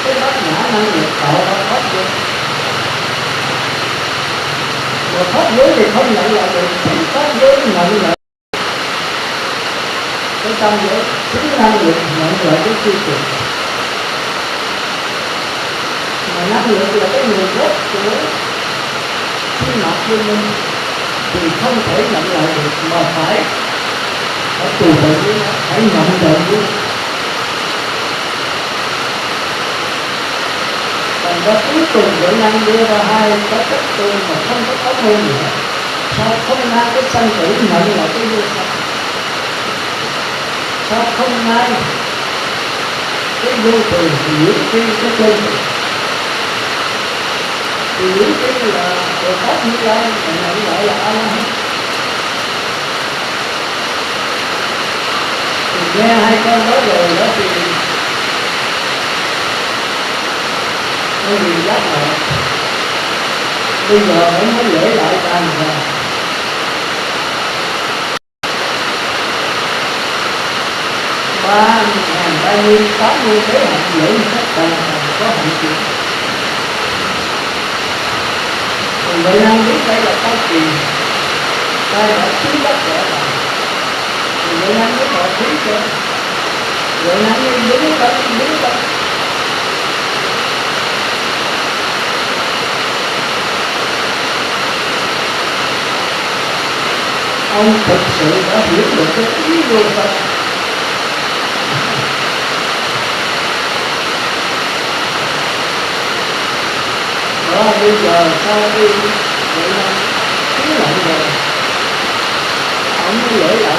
Speaker 5: cái bất nhã năng lượng tạo ra pháp giới. Mà pháp giới thì không nhận lại được, chính pháp giới nhận lại cái tam giới, chính năng lượng nhận lại cái chu kỳ. Mà năng lượng là cái nguồn gốc của sinh hoạt vô minh thì không thể nhận lại được, mà phải tù bệnh với nó, phải nhận đời với nó. Thành ra cuối cùng vậy năng đưa ra hai cái cách tu mà không có pháp môn nữa. Sao không ngay cái sanh tử nhận lại cái vô sanh? Sao không ngay cái vô thường thì diễn tiên cái chân? Thì diễn tiên là Bồ Tát Như Lai, mà nhận lại là A-la-hán. Nghe hai con nói rồi đó thì tôi vì giác ngộ. Bây giờ ông mới lễ lại đàn ra. Ba mươi 80 cái hạnh lễ tất cả có hạnh chuyện. Thì vậy năng biết đây là cái kỳ, đây là chính đất rõ ràng. Thì vậy năng biết họ khí cho. Vậy năng đi đứng tâm. Ông thực sự đã hiểu được cái ý vô sanh. Đó bây giờ sau khi vậy năng tiếng lại rồi, ông mới lễ lại.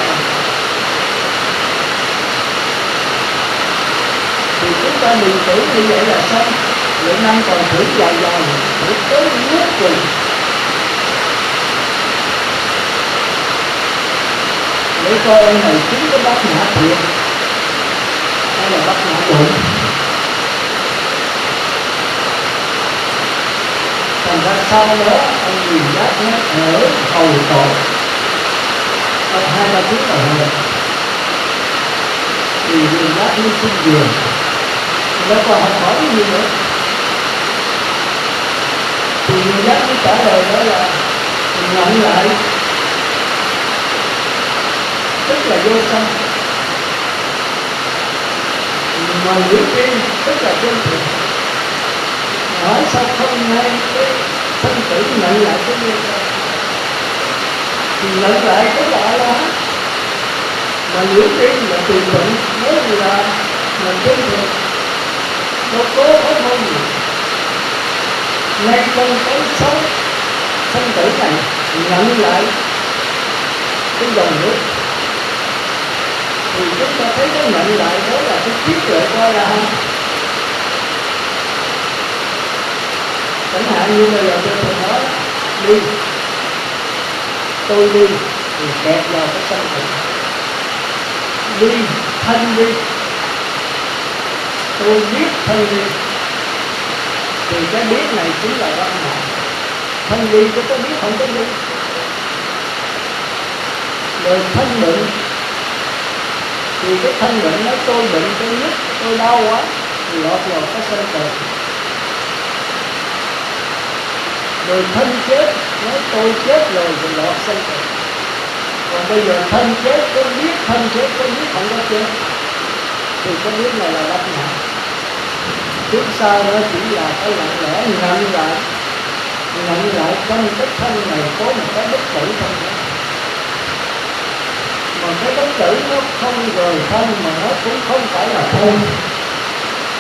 Speaker 5: Thì chúng ta đừng tưởng như vậy là xong. Vậy năng còn thử dài, thử tới nước cùng. Để coi ông này chính có bát nhã thiệt hay là bát nhã bụng. Thành ra sau đó ông nhìn giác nó ở hầu tổ trong 2-3 tiếng đồng hồ. Thì nhìn giác như trên giường, nó còn học hỏi cái gì nữa. Thì nhìn giác nó trả lời đó là nhận lại, tức là vô sanh. Mà liễu tri tức là chân thiện. Hỏi sao không ngay cái sanh tử nhận lại cái vô sanh? Thì nhận lại cái là A-la-hán. Mà liễu tri là tùy thuận, nếu là chân thiện, đâu có pháp môn gì. Ngay trong cái sống sanh tử này nhận lại cái dòng nước. Thì chúng ta thấy nó nhận lại đó là cái trí tuệ của A-la-hán. Chẳng hạn như bây giờ tôi nói đi, tôi đi, thì kẹt vào cái sân tử. Ly thân ly, tôi biết thân ly, thì cái biết này chính là văn mạng. Thân ly có biết không có ly. Rồi thân bệnh, thì cái thân bệnh nói tôi bệnh, tôi nhức, tôi đau quá, thì lọt vào cái sân tử. Rồi thân chết, nói tôi chết rồi thì lọt sân tử. Còn bây giờ thân chết, có biết thân chết, có biết không có chết, thì cái biết này là đắc nhã. Trước sau nó chỉ là cái lặng lẽ nhận lại trong cái thân này có một cái bất tử trong đó. Mà cái bất tử nó không rời thân, mà nó cũng không phải là thân.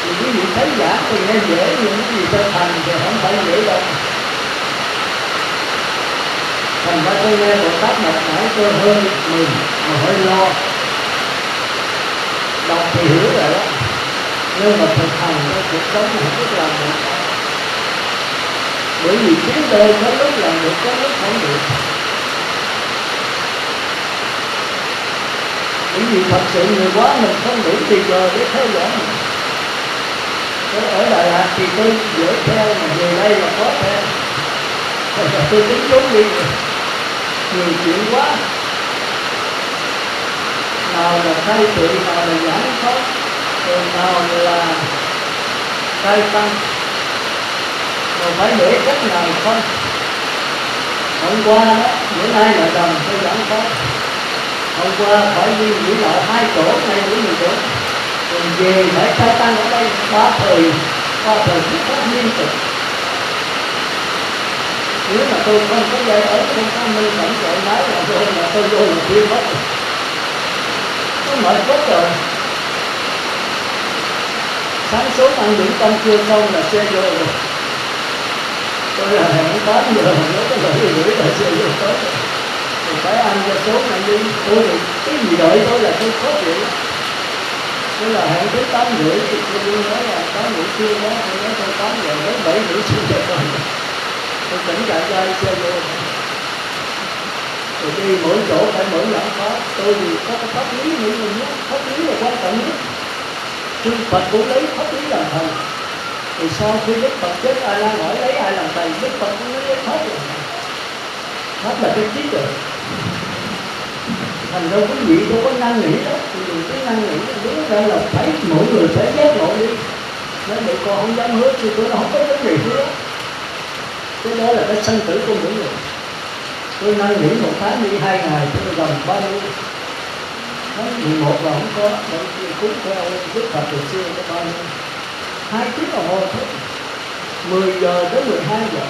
Speaker 5: Thì quý vị thấy giả thì nghe dễ, nhưng cái gì thực hành thì không phải dễ đâu. Thành ra tôi nghe Bồ Tát đọc nãy tôi hơi mừng mà hơi lo. Đọc thì hiểu rồi đó, nhưng mà thực hành cái cuộc sống này không biết làm được. Bởi vì chúng tôi có lúc làm được, có lúc không được. Bởi vì thật sự người quá mình không đủ thì giờ để theo dõi mình. Tôi ở Đà Lạt thì tôi dễ theo, mà về đây là khó theo. Thật ra tôi tính trốn đi rồi. Nhiều chuyện quá. Nào là khai thị, nào là giảng pháp, rồi nào là khai tăng, rồi phải để cách nào không. Hôm qua đó, bữa nay là đồng tôi giảng pháp. Hôm qua phải đi nghỉ lại 2 chỗ, nay nghỉ 10 chỗ. Rồi về phải khai tăng ở đây 3 thời thuyết pháp liên tục. Nếu mà tôi không có dây ở không có minh vẫn chạy máy là tôi vô là thiên mất. Nó mệt quá trời. Sáng sớm ăn điểm tâm chưa xong là xe vô rồi. Tôi là hẹn 8 giờ, nó có 7:30 là xe vô tới. Rồi phải ăn cho số này đi. Tôi thì cái gì đợi tôi là tôi khó chịu. Tôi là hẹn tới 8:30 thì tôi đi nói là 8:30 trưa đó, tôi nói tôi 8 giờ đến 7:30 chưa cho tôi. Tôi tỉnh chạy ra xe vô. Rồi đi mỗi chỗ phải mỗi giảng pháp. Tôi thì có cái pháp lý nghĩ mình nhất. Pháp lý là quan trọng nhất. Chư Phật cũng lấy pháp lý làm thầy. Thì sau khi Đức Phật chết, ai đang hỏi lấy ai làm thầy, Đức Phật cũng lấy pháp rồi. Pháp là cái trí tuệ. Thành ra quý vị tôi có năng nghĩ đó. Thì dùng cái năng nghĩ đó, đúng ra là phải mỗi người phải giác ngộ đi. Nói để con không dám hứa thì tôi không có vấn đề hứa. Cái đó là cái sanh tử của mỗi người. Tôi năn nỉ 1 tháng đi 2 ngày, tôi gần 30. Tháng 11 là không có, bởi vì cúng theo Đức Phật từ xưa có bao nhiêu. 2 tiếng đồng hồ thôi. 10 giờ tới 12 giờ.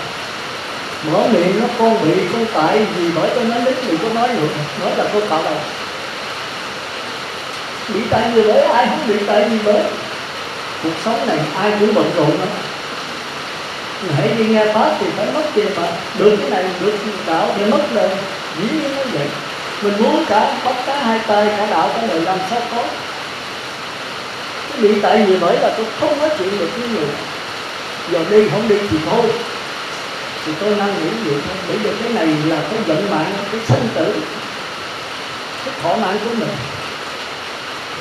Speaker 5: Mở miệng nó con bị, con tại vì bởi tôi nói lính thì có nói được, nói là tôi tạo đầu. Bị tại vì bởi, ai không bị tại vì bởi. Cuộc sống này ai cũng bận rộn đó. Hãy đi nghe pháp thì phải mất tiền mà được cái này, được đạo thì mất đời. Dĩ nhiên nó vậy. Mình muốn cả bắt cá 2 tay, cả đạo cả đời làm sao có. Cái bị tại vì bởi là tôi không nói chuyện được với người. Giờ đi không đi thì thôi. Thì tôi năn nỉ vậy thôi. Bởi vì cái này là cái vận mạng, cái sinh tử, cái thọ mạng của mình,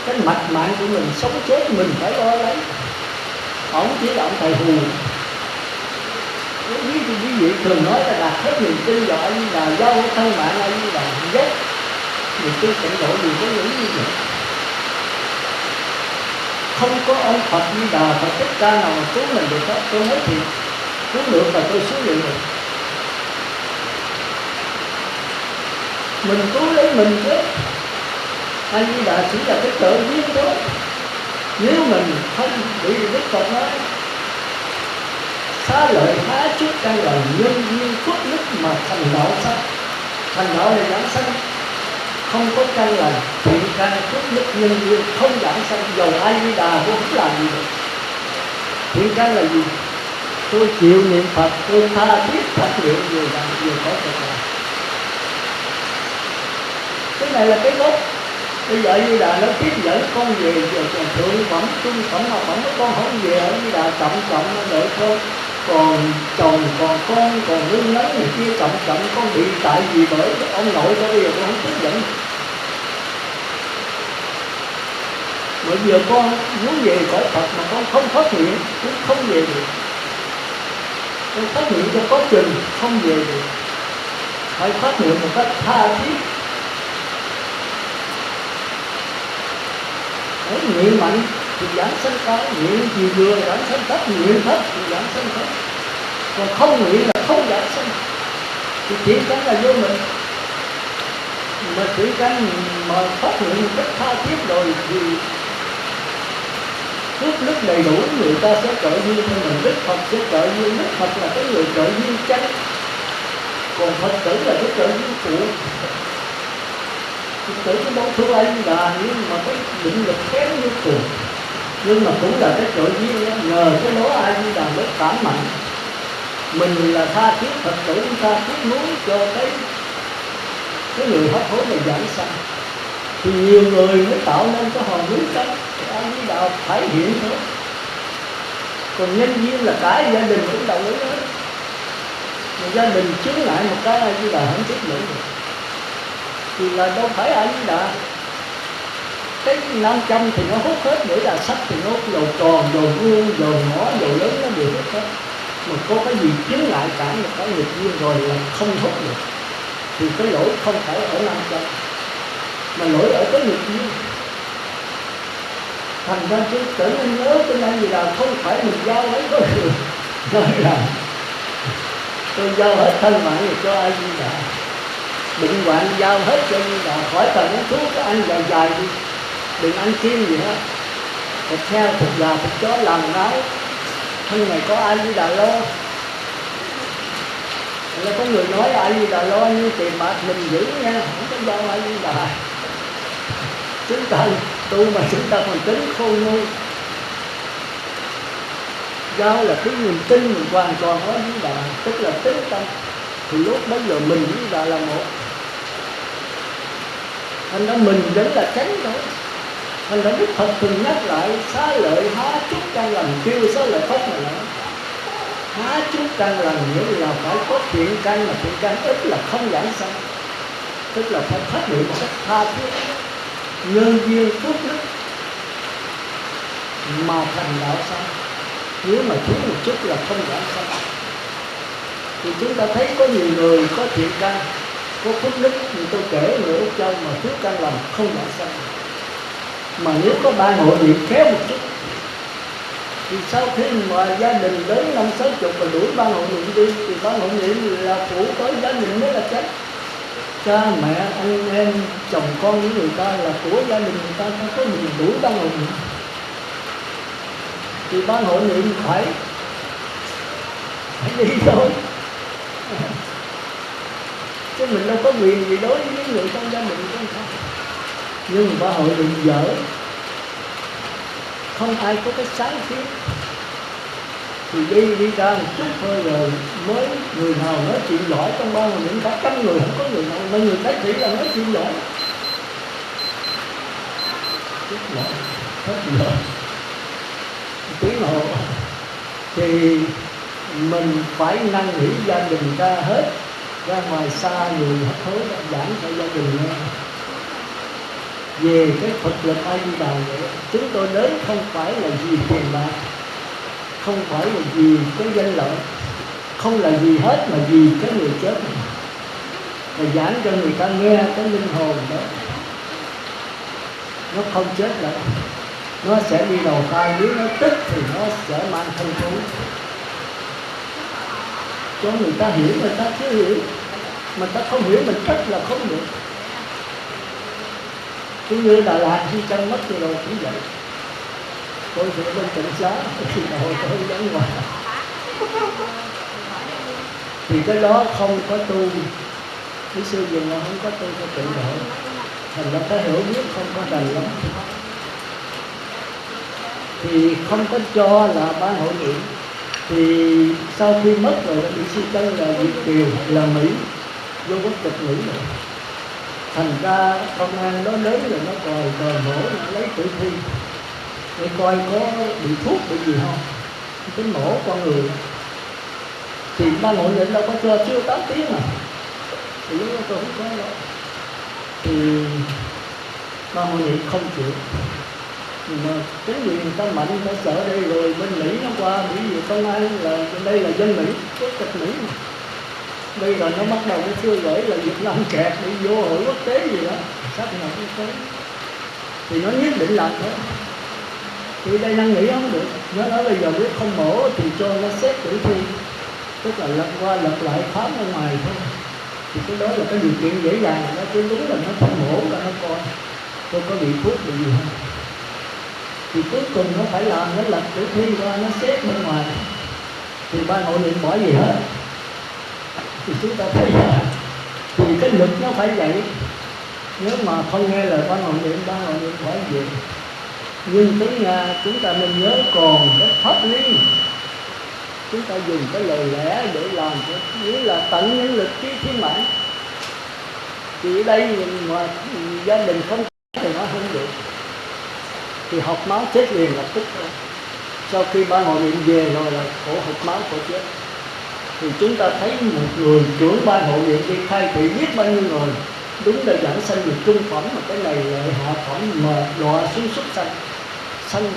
Speaker 5: cái mạch mạng của mình, sống chết mình phải lo lấy. Ông chỉ là ông thầy hù. Quý vị thường nói là đạt hết niềm tin vào anh là do cái thân mạng anh là ghét. Thì tôi tịnh độ gì có nghĩ như vậy. Không có ông Phật Di Đà, Phật Thích Ca nào mà cứu mình được hết. Tôi nói thì cứu được và tôi số lượng được. Mình cứu lấy mình chứ. A Di Đà chỉ là cái trợ duyên thôi. Nếu mình không bị Đức Phật nói xá lợi phá trước căn là nhân duyên phước đức mà thành đạo sanh. Thành đạo là giảng sanh, không có căn lành, thiện căn phước đức nhân duyên không giảng sanh. Dầu A Di Đà cũng không làm gì được. Thiện căn là gì? Tôi chịu niệm Phật, tôi tha thiết thật nguyện vừa làm vừa có Phật làm. Cái này là cái gốc. Bây giờ A Di Đà nó tiếp dẫn con về, giờ còn thượng phẩm, trung phẩm, hạ phẩm, con không về, A Di Đà chậm nó đợi thôi. còn chồng còn con còn lưng nắng người kia chậm con bị tại vì bởi ông nội tôi bây giờ con không tức giận. Bây giờ con muốn về cõi Phật mà con không phát nguyện cũng không về được. Con phát nguyện cho có chừng không về được, phải phát nguyện một cách tha thiết. Đấy, nguyện mạnh thì giảng sanh cao, nguyện gì vừa giảng sanh thấp, nguyện thấp thì giảng sanh thấp. Còn không nguyện là không giảng sanh, thì thiện căn là vô mình. Mà thiện căn mà phát nguyện một cách tha thiết rồi thì phước đức đầy đủ, người ta sẽ trợ duyên cho mình. Đức Phật sẽ trợ duyên. Đức Phật là cái người trợ duyên chánh, còn Phật tử là cái trợ duyên phụ. Phật tử cái mẫu thu anh là nhưng mà cái định lực kém như cùng, nhưng mà cũng là cái trợ duyên đó. Nhờ cái lối ai đi đà mới cảm mạnh. Mình là tha thiết Phật tử, tha thiết muốn cho cái người hấp hối này giảng sanh, thì nhiều người mới tạo nên cái hòn núi cấm. Ai đi đạo phải hiện thôi. Còn nhân viên là cả gia đình cũng đồng ý hết. Mà gia đình chướng ngại một cái ai đi đạo không tiếp nữa thì là đâu phải ai đi đạo. Cái 500 thì nó hút hết, để là sách thì nó hút dầu tròn, dầu vuông, dầu nhỏ, dầu lớn nó đều hút hết. Mà có cái gì chướng ngại cản một cái nghịch duyên rồi là không hút được, thì cái lỗi không phải ở 500 mà lỗi ở cái nghịch duyên. Thành ra tôi trở nên nhớ cho nên gì là không phải mình giao lấy có được. Nói là tôi giao hết thân mạng thì cho ai đi đạo. Bệnh hoạn giao hết cho đi đạo, khỏi cần nó thuốc cái ăn dài dài đi, đừng ăn kiêng gì hết. Thịt heo, thịt gà, thịt chó làm náo, thân này có ai đi đạo lo. Là có người nói ai đi đạo lo như tiền bạc mình giữ nha, không có giao ai đi đạo. Chúng ta tu mà chúng ta còn tính khôn ngu. Giao là cái niềm tin mình hoàn toàn ở với đạo, tức là tính tâm. Thì lúc bấy giờ mình với đạo là một. Thành ra mình vẫn là chánh thôi. Thành ra Đức Phật thường nhắc lại xá lợi há chút căn lành, kêu xá lợi Phất này nữa. Há chút căn lành nghĩa là phải có thiện căn, mà thiện căn ít là không giảng sanh. Tức là phải phát nguyện một cách tha thiết, nhân duyên phước đức mà thành đạo sanh. Nếu mà thiếu một chút là không giảng sanh. Thì chúng ta thấy có nhiều người có thiện căn, có phước đức, như tôi kể người Úc Châu mà thiếu căn lành không giảng sanh. Mà nếu có ban hội niệm khéo một chút, thì sau khi mà gia đình đến 50-60 và đuổi ban hội niệm đi, thì ban hội niệm là phụ tới gia đình mới là chánh. Cha mẹ anh em chồng con với người ta là của gia đình người ta, không có gì đuổi ban hội niệm. Thì ban hội niệm phải đi thôi. Chứ mình đâu có quyền gì đối với người trong gia đình của không. Nhưng mà ban hội niệm dở, không ai có cái sáng kiến, thì đi ra một chút thôi rồi mới người nào nói chuyện giỏi trong ban hội niệm cả trăm người không có người nào, mà người thấy chỉ là nói chuyện giỏi. Chút giỏi, hết giỏi, tiếng hộ. Thì mình phải năn nỉ gia đình ra hết, ra ngoài xa người hấp hối giảng cho gia đình nghe về cái Phật lực A Di Đà vậy. Chúng tôi đến không phải là vì tiền bạc, không phải là vì cái danh lợi, không là gì hết, mà vì cái người chết này. Và giảng cho người ta nghe cái linh hồn đó, nó không chết lại, nó sẽ đi đầu thai. Nếu nó tức thì nó sẽ mang thân thú. Cho người ta hiểu, người ta chưa hiểu, mà ta không hiểu mình trách là không được. Cũng như Đà Lạt khi chân mất thì rồi cũng vậy. Tôi sẽ bên Tịnh Xá thì đầu tôi dẫn ngoài. Thì cái đó không có tu. Cái sư dừng là không có tu cho tự độ. Thành ra cái hiểu biết không có đầy lắm. Thì không có cho là ban hội niệm. Thì sau khi mất rồi bị sư chân là Việt Kiều, là Mỹ, vô quốc tịch Mỹ rồi. Thành ra công an đó đến rồi nó còi mổ, nó lấy tử thi để coi có bị thuốc bị gì không. Cái mổ con người Thì ban hội định đâu có cho chưa 8 tiếng mà. Thì lúc đó tôi không có đâu. Thì ban hội định không chịu. Mà chính vì người ta mạnh, người ta sợ đây rồi bên Mỹ nó qua, Mỹ về công an là đây là dân Mỹ, quốc tịch Mỹ mà. Bây giờ nó bắt đầu cái xưa gửi là Việt Nam kẹt đi vô hội quốc tế gì đó, xác nhận quốc tế. Thì nó nhất định làm thế. Thì đây năng nghĩ không được. Nó nói bây giờ biết không mổ thì cho nó xét tử thi, tức là lật qua lật lại khám ở ngoài thôi. Thì cái đó là cái điều kiện dễ dàng đó, chứ đúng là nó không mổ là nó coi tôi có bị thuốc bị gì không. Thì cuối cùng nó phải làm, nó lật tử thi qua, nó xét bên ngoài. Thì ban hội định bỏ gì hết. Thì chúng ta thấy là thì cái lực nó phải vậy. Nếu mà không nghe lời ban hội định bỏ về. Nhưng tiếng Nga chúng ta nên nhớ còn cái pháp lý. Chúng ta dùng cái lời lẽ để làm cho nghĩa là tận những lực trí thiên mạng. Thì ở đây mà gia đình không thì nó không được. Thì học máu chết liền lập tức thôi. Sau khi ban hội định về rồi là cổ học máu cổ chết. Thì chúng ta thấy một người trưởng ban hội định đi khai thị biết bao nhiêu người. Đúng là giảng sanh được trung phẩm, mà cái này là hạ phẩm mà đọa xuống súc sanh. Sanh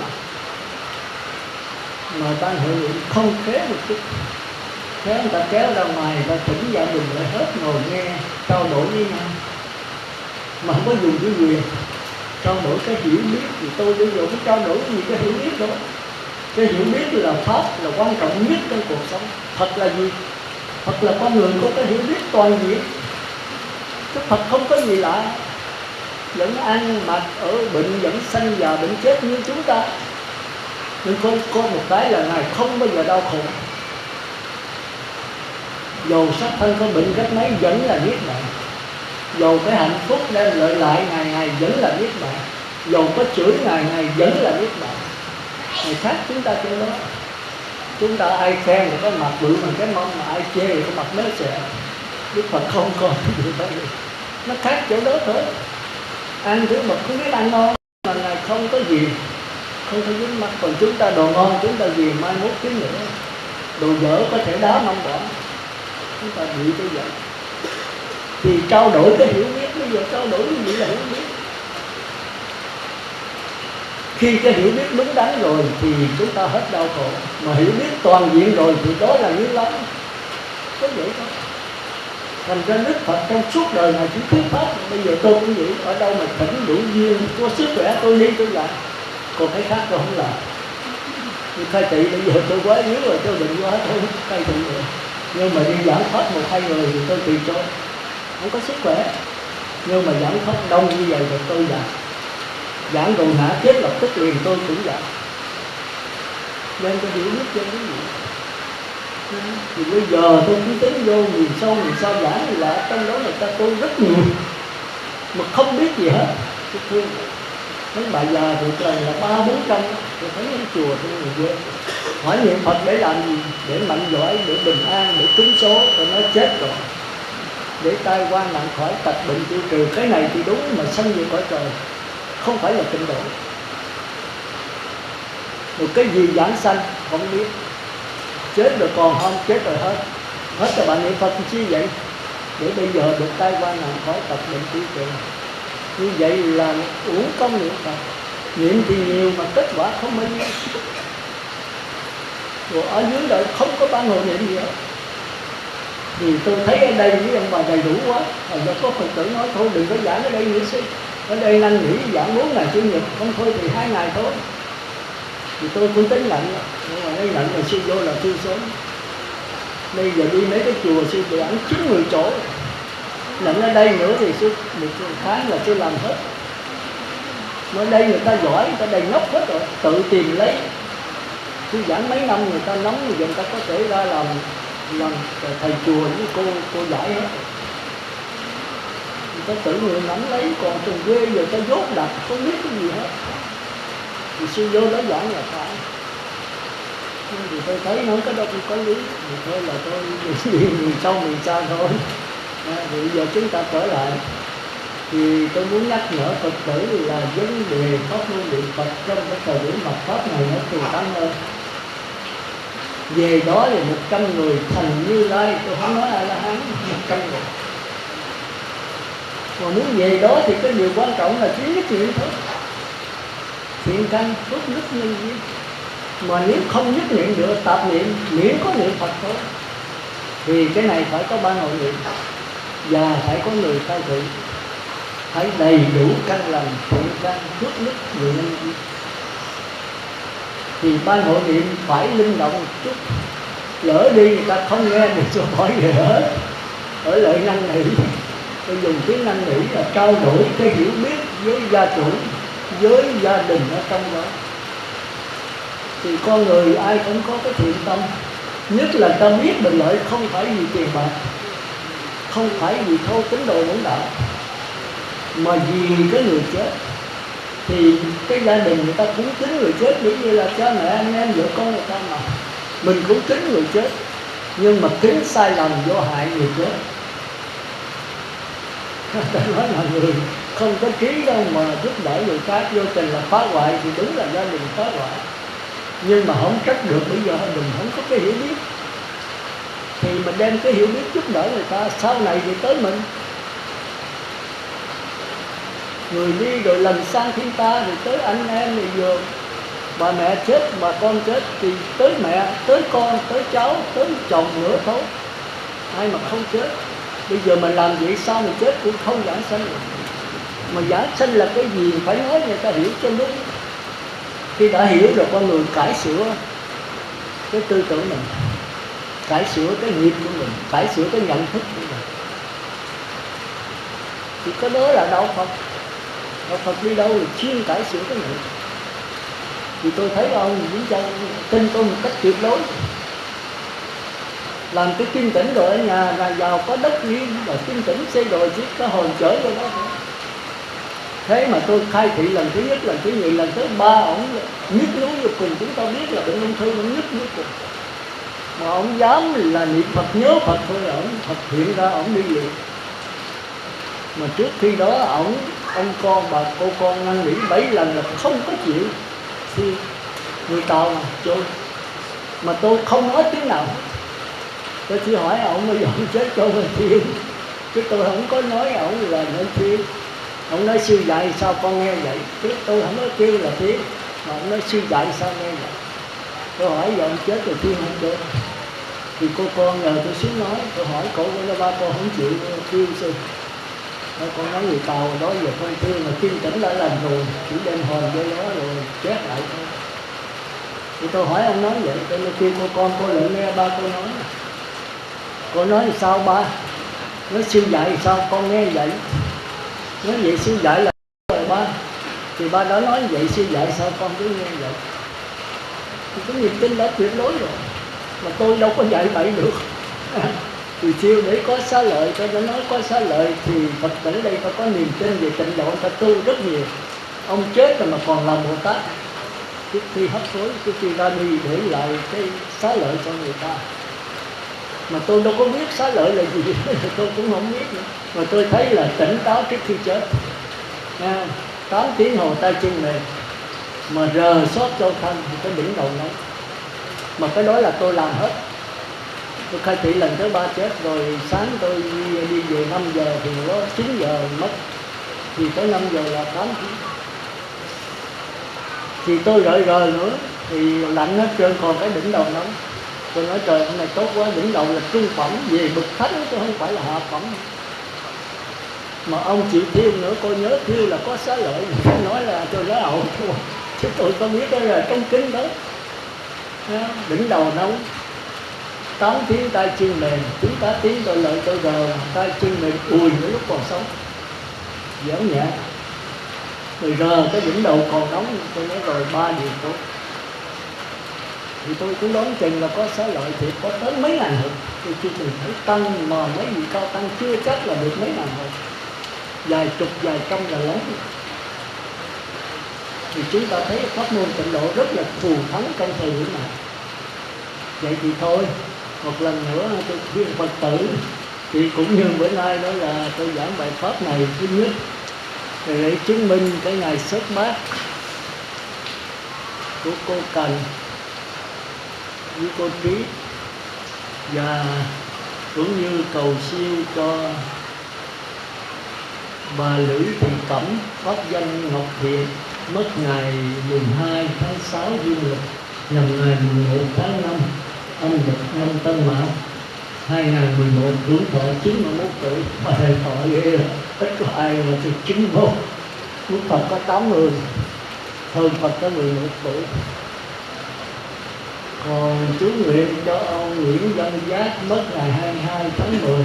Speaker 5: mà ban hội định không khéo một chút. Khéo người ta kéo ra ngoài và thỉnh gia đình lại hết ngồi nghe, trao đổi với nhau. Mà không có dùng cái quyền trao đổi cái hiểu biết. Thì tôi bây giờ cũng trao đổi gì cái hiểu biết đó. Cái hiểu biết là pháp là quan trọng nhất trong cuộc sống. Thật là gì? Thật là con người có cái hiểu biết toàn diện. Cái Phật không có gì lạ. Vẫn ăn mặc ở bệnh, vẫn sanh già bệnh chết như chúng ta. Nhưng có một cái là Ngài không bao giờ đau khổ. Dầu sắc thân có bệnh cách mấy vẫn là niết bàn. Dầu cái hạnh phúc đem lợi lại Ngài vẫn là niết bàn. Dầu có chửi Ngài vẫn là niết bàn. Ngày khác chúng ta chỗ đó. Chúng ta ai khen thì có mặt bự bằng cái mông, mà ai chê thì có mặt méo xẹ. Đức Phật không còn điều đó được. Nó khác chỗ đó thôi. Ăn thứ bậc không biết ăn ngon mà Ngài không có gì, không có dính mắt. Còn chúng ta đồ ngon chúng ta gì mai mốt kiếm nữa. Đồ dở có thể đá mong bỏ. Chúng ta bị cái vậy. Thì trao đổi cái hiểu biết. Bây giờ trao đổi cái gì là hiểu biết. Khi cái hiểu biết đúng đắn rồi thì chúng ta hết đau khổ. Mà hiểu biết toàn diện rồi thì đó là như lắm. Có vậy thôi. Thành ra Đức Phật trong suốt đời Ngài chỉ thuyết pháp. Bây giờ tôi cũng vậy. Ở đâu mà thỉnh đủ duyên, có sức khỏe tôi đi tôi làm. Còn cái khác tôi không làm. Như khai thị bây giờ tôi quá yếu rồi, tôi định quá tôi không khai thị rồi. Nhưng mà đi giảng pháp 1-2 người thì tôi từ chối. Không có sức khỏe. Nhưng mà giảng pháp đông như vậy thì tôi giảng. Giảng rồi ngã chết lập tức liền tôi cũng giảng. Nên tôi hiểu biết cho cái gì. Thì bây giờ tôi cứ tính vô nhìn sâu giảng thì là trong đó người ta tu rất nhiều mà không biết gì hết. Tôi thương mấy bà già thì trời là 300-400. Tôi thấy những chùa tôi người ghê. Hỏi niệm Phật để làm gì? Để mạnh giỏi, để bình an, để trúng số. Tôi nói chết rồi. Để tai qua nạn khỏi, tật bệnh tiêu trừ. Cái này thì đúng mà sanh về cõi trời. Không phải là tịnh độ. Rồi cái gì giảng sanh không biết. Chết rồi còn không, chết rồi hết. Hết rồi bạn niệm Phật chi vậy? Để bây giờ được tai qua nạn khỏi, tật bệnh tiêu trừ. Như vậy là uổng công niệm Phật. Niệm thì nhiều mà kết quả không bao nhiêu. Rồi ở dưới đời không có ban hội niệm gì hết. Thì tôi thấy ở đây với ông bà đầy đủ quá. Rồi có Phật tử nói thôi đừng có giảng ở đây nữa sư. Ở đây năn nỉ giảng 4 ngày Chủ nhật, không thôi thì 2 ngày thôi. Thì tôi cũng tính lạnh. Nhưng mà nói lạnh là sư vô là thư sớm. Bây giờ đi mấy cái chùa sư giảng 90 chỗ. Lạnh ở đây nữa thì sư một tháng là sư làm hết. Mà ở đây người ta giỏi, người ta đầy ngốc hết rồi. Tự tìm lấy. Sư giảng mấy năm người ta nóng rồi người ta có thể ra làm thầy chùa với cô giải hết. Người ta tự người nắm lấy, còn từng quê giờ ta dốt đặt không biết cái gì hết. Thì sư vô đó giảng là phải. Nhưng thì tôi thấy nói cái đó cũng có lý. Thì thôi là tôi đi mình sau mình xa thôi. Thì bây giờ chúng ta trở lại. Thì tôi muốn nhắc nhở Phật tử là vấn đề pháp môn niệm Phật trong cái thời điểm mặt pháp này nó thường tăng hơn. Về đó là 100 người thành Như Lai, tôi không nói A-la-hán, 100 người. Mà muốn về đó thì cái điều quan trọng là chỉ nhất niệm thôi, thiện căn phước đức nhân duyên. Mà nếu không nhất niệm được, tạp niệm, miễn có niệm Phật thôi, thì cái này phải có ban hội niệm và phải có người khai thị, phải đầy đủ căn lành, thiện căn phước đức nhân duyên. Thì ban hội niệm phải linh động một chút, lỡ đi người ta không nghe được cho hỏi về ở lại năn nỉ. Tôi dùng tiếng năn nỉ là trao đổi cái hiểu biết với gia chủ, với gia đình ở trong đó. Thì con người ai cũng có cái thiện tâm, nhất là ta biết mình lợi không phải vì tiền bạc, không phải vì thâu tín đồ bổn đạo, mà vì cái người chết. Thì cái gia đình người ta cũng kính người chết, giống như là cha mẹ anh em vợ con người ta mà mình cũng kính người chết, nhưng mà kính sai lầm do hại người chết. Ta nói là người không có trí đâu mà giúp đỡ người khác, vô tình là phá hoại, thì đúng là gia đình phá hoại. Nhưng mà không trách được, bây giờ mình không có cái hiểu biết, thì mình đem cái hiểu biết giúp đỡ người ta, sau này thì tới mình. Người đi rồi lần sang thiên ta, rồi tới anh em, rồi vừa bà mẹ chết, bà con chết, thì tới mẹ, tới con, tới cháu, tới chồng nữa thôi. Ai mà không chết. Bây giờ mình làm vậy sao mình chết cũng không giảng sanh được. Mà giảng sanh là cái gì phải nói người ta hiểu cho đúng. Khi đã hiểu rồi con người cải sửa cái tư tưởng mình, cải sửa cái nghiệp của mình, cải sửa cái nhận thức của mình, thì cái đó là đạo Phật. Đạo Phật đi đâu thì chuyên cải sửa cái nghiệp. Thì tôi thấy ông Vĩnh Châu tin tôi một cách tuyệt đối, làm cái kinh tỉnh rồi ở nhà là giàu có đất riêng, rồi kinh tỉnh xây rồi chiếc cái hồn chở vô đó. Thế mà tôi khai thị lần thứ nhất, lần thứ nhì, lần thứ ba, ổng nhức nhối vô cùng. Chúng ta biết là bệnh ung thư nó nhức nhối cùng, mà ổng dám là niệm Phật nhớ Phật thôi, ổng Phật hiện ra ổng đi về. Mà trước khi đó ông con bà cô con năn nỉ 7 lần là không có chịu. Thì người Tàu mà trôi, mà tôi không nói tiếng nào. Tôi chỉ hỏi ổng bây giờ ông chết cho mình thiên, chứ tôi không có nói ổng là nên thiên. Ông nói sư dạy sao con nghe vậy, chứ tôi không nói kêu là thiên, mà ông nói sư dạy sao nghe vậy. Tôi hỏi giờ ông chết rồi thiên không chết. Thì cô con nhờ tôi xuống nói, tôi hỏi cổ nó ba con không chịu kêu sư. Con nói người Tàu đó giờ không thương, mà kinh tỉnh đã làm rồi, chỉ đem hồn vô đó rồi chết lại thôi. Thì tôi hỏi ông nói vậy, tôi nói kêu cô lại nghe ba cô nói. Cô nói sao ba? Nói sư dạy sao con nghe vậy? Nói vậy sư dạy là rồi ba. Thì ba đã nói vậy, sư dạy sao con cứ nghe vậy? Thì cái niềm tin đã tuyệt đối rồi, mà tôi đâu có dạy bậy được. Thì chiêu để có xá lợi, tôi đã nói có xá lợi thì Phật tử đây phải có niềm tin về tịnh độ, ta tu rất nhiều. Ông chết rồi mà còn làm Bồ Tát, trước khi hấp hối, trước khi ra đi để lại cái xá lợi cho người ta. Mà tôi đâu có biết xá lợi là gì, tôi cũng không biết nữa. Mà tôi thấy là tỉnh táo trước khi chết. 8 tiếng hồ tay chân mềm, mà rờ xót cho thân thì cái đỉnh đầu nóng. Mà cái đó là tôi làm hết. Tôi khai thị lần thứ 3 chết rồi, sáng tôi đi về 5 giờ thì nó 9 giờ mất, thì tới 5 giờ là 8 tiếng. Thì tôi rời nữa thì lạnh hết trơn, còn cái đỉnh đầu nóng. Tôi nói trời hôm nay tốt quá, đỉnh đầu là trung phẩm, về bậc thánh chứ không phải là hạ phẩm. Mà ông chịu thiêu nữa, cô nhớ thiêu là có xá lợi. Nói là tôi nói ẩu thôi, chứ tôi có biết đó là trong kinh đó. Đỉnh đầu nóng, 8 tiếng tay chân mềm, 9-8 tiếng tôi lợi tôi rờ, tay chân mềm ùi nữa lúc còn sống, giảm nhẹ. Rồi rờ cái đỉnh đầu còn nóng, tôi nói rồi 3 điều tốt. Thì tôi cũng đoán chừng là có xá lợi thì có tới mấy ngàn hộp. Tôi chưa từng thấy tăng mà mấy vị cao tăng chưa chắc là được mấy ngàn hộp, vài chục, vài trăm là lớn. Thì chúng ta thấy pháp môn tịnh độ rất là phù thắng trong thời điểm này. Vậy thì thôi, một lần nữa tôi khuyên Phật tử, thì cũng như bữa nay đó là tôi giảng bài pháp này thứ nhất để chứng minh cái ngày xuất bát của cô Cần. với cô Trí, và cũng như cầu siêu cho bà Lữ Thị Cẩm, pháp danh Ngọc Thiện, mất ngày 12 tháng 6 dương lịch, nhằm ngày 11 tháng 5 âm lịch năm Tân Mão 2011, tuổi thọ 91 tuổi. Mà thầy thọ ghê là ít có ai mà từ 91. Đức Phật có 80, hơn Phật có 11 tuổi. Còn chú nguyện cho ông Nguyễn Văn Giác, mất ngày 22 tháng 10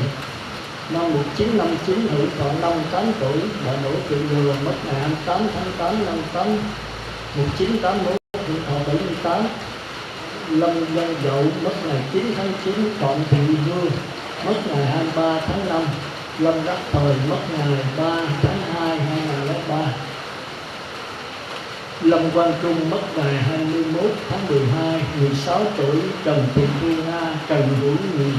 Speaker 5: năm 1959, hưởng thọ 58 tuổi. Bà Đỗ Thị Lừa, mất ngày 28 tháng 8 năm 1981, hưởng thọ 78. Lâm Văn Dậu, mất ngày 9 tháng 9. Phạm Thị Vương, mất ngày 23 tháng 5. Lâm Đắc Thời, mất ngày 3 tháng 2 2003. Lâm Quang Trung, mất ngày 21 tháng 12, 16 tuổi. Trần Thị Thu Nga, Trần Hữu Nghị,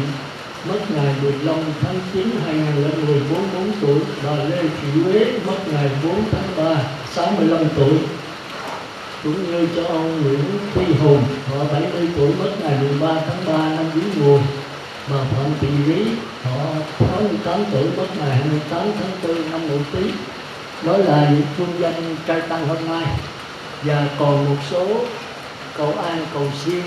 Speaker 5: mất ngày 15 tháng 9 2010, 44 tuổi. Bà Lê Thị Huế, mất ngày 4 tháng 3, 65 tuổi. Cũng như cho ông Nguyễn Phi Hùng, thọ 70 tuổi, mất ngày 13 tháng 3 năm Giếng Mùa. Bà Phạm Thị Lý, thọ 68 tuổi, mất ngày 28 tháng 4 năm Mậu Tý. Đó là những phương danh trai tăng hôm nay. Và còn một số cầu an cầu siêu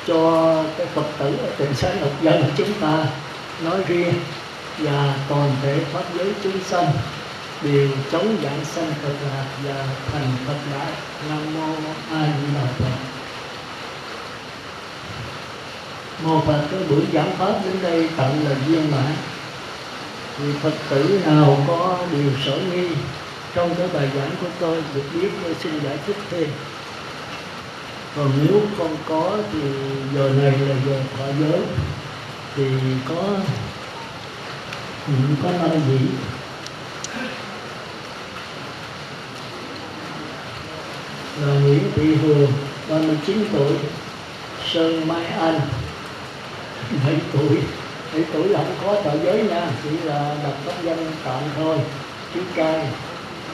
Speaker 5: cho cái Phật tử ở tỉnh Xá Ngọc Dân chúng ta nói riêng, và toàn thể pháp giới chúng sanh đều chống giảng sanh Phật lạc và thành Phật đại. Nam mô A Di Đà Phật. Mô Phật, cái buổi giảng pháp đến đây tận là viên mãn. Thì Phật tử nào có điều sở nghi trong cái bài giảng của tôi được biết, tôi xin giải thích thêm. Còn nếu không có thì giờ này là giờ thọ giới, thì có 5 vị. Là Nguyễn Thị Hường, 39 tuổi. Sơn Mai Anh, 7 tuổi. 7 tuổi là không có thọ giới nha, chỉ là đọc pháp danh tạm thôi, chú trai.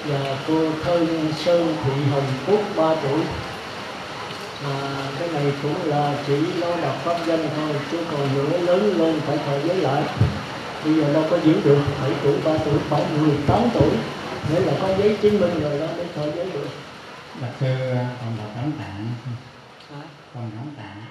Speaker 5: Và cô Thân Sơn Thị Hồng Phúc, 3 tuổi. Cái này cũng là chỉ lo đọc pháp danh thôi, chứ còn nữa lớn lên phải thọ giới lại. Bây giờ đâu có giữ được, 7 tuổi, 3 tuổi, phải 18 tuổi, nghĩa là có giấy chứng minh rồi đó mới thọ giới được.
Speaker 3: Bạch sư còn đọc đóng tạng, còn đóng tạng.